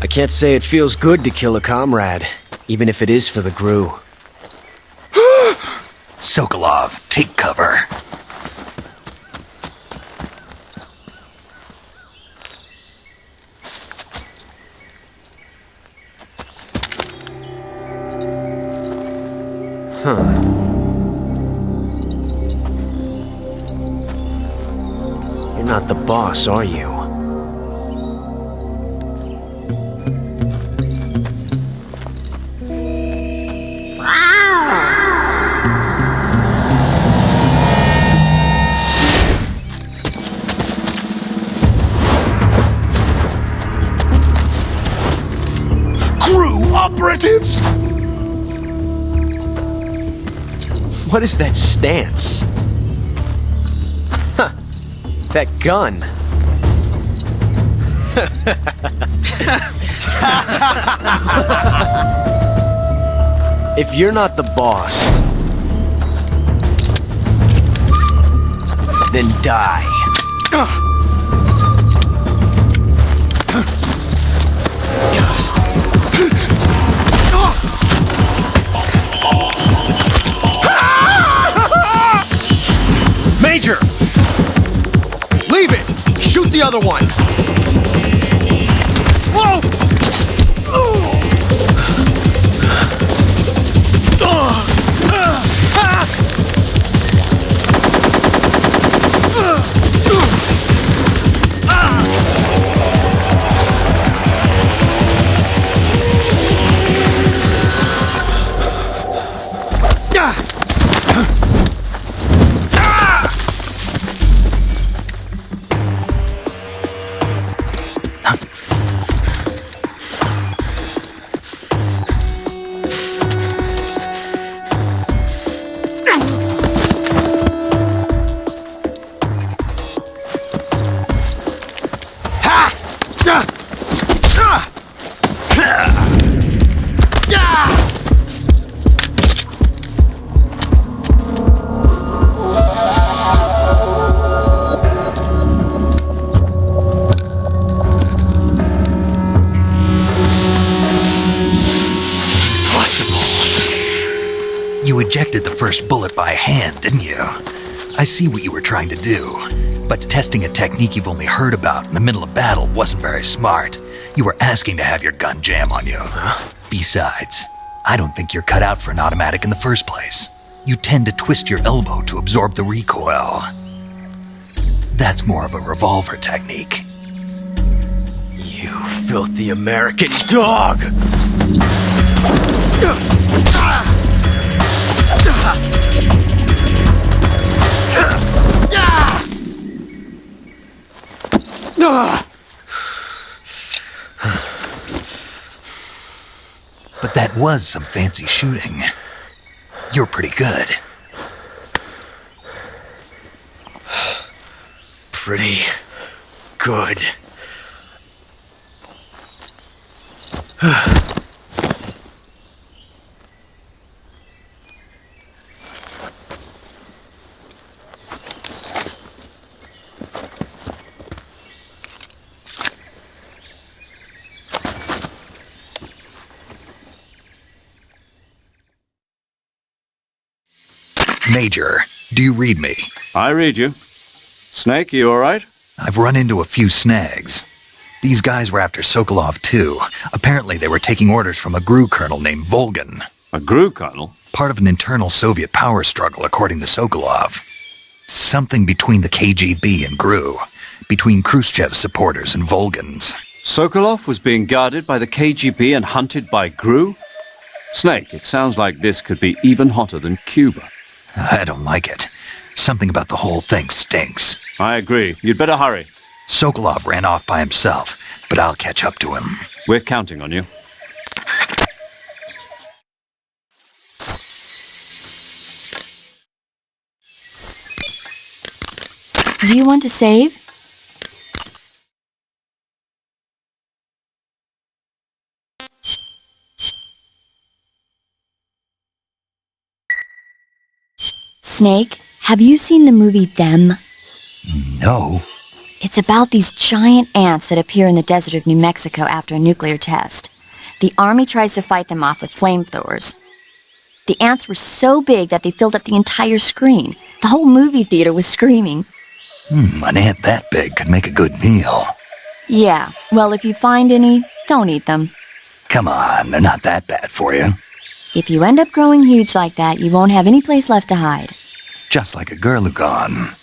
can't say it feels good to kill a comrade, even if it is for the GRU. Sokolov, take cover. You're not the boss, are you? GRU operatives! What is that stance? Huh. That gun. If you're not the boss, then die. Major! Leave it! Shoot the other one! Whoa! You ejected the first bullet by hand, didn't you? I see what you were trying to do, but testing a technique you've only heard about in the middle of battle wasn't very smart. You were asking to have your gun jam on you. Besides, I don't think you're cut out for an automatic in the first place. You tend to twist your elbow to absorb the recoil. That's more of a revolver technique. You filthy American dog! But that was some fancy shooting. You're pretty good. Pretty good. Major, do you read me? I read you. Snake, you alright? I've run into a few snags. These guys were after Sokolov too. Apparently they were taking orders from a GRU colonel named Volgin. A GRU colonel? Part of an internal Soviet power struggle, according to Sokolov. Something between the KGB and GRU. Between Khrushchev's supporters and Volgin's. Sokolov was being guarded by the KGB and hunted by GRU? Snake, it sounds like this could be even hotter than Cuba. I don't like it. Something about the whole thing stinks. I agree. You'd better hurry. Sokolov ran off by himself, but I'll catch up to him. We're counting on you. Do you want to save? Snake, have you seen the movie Them? No. It's about these giant ants that appear in the desert of New Mexico after a nuclear test. The Army tries to fight them off with flamethrowers. The ants were so big that they filled up the entire screen. The whole movie theater was screaming. An ant that big could make a good meal. Yeah, well, if you find any, don't eat them. Come on, they're not that bad for you. If you end up growing huge like that, you won't have any place left to hide. Just like a Gurlugon.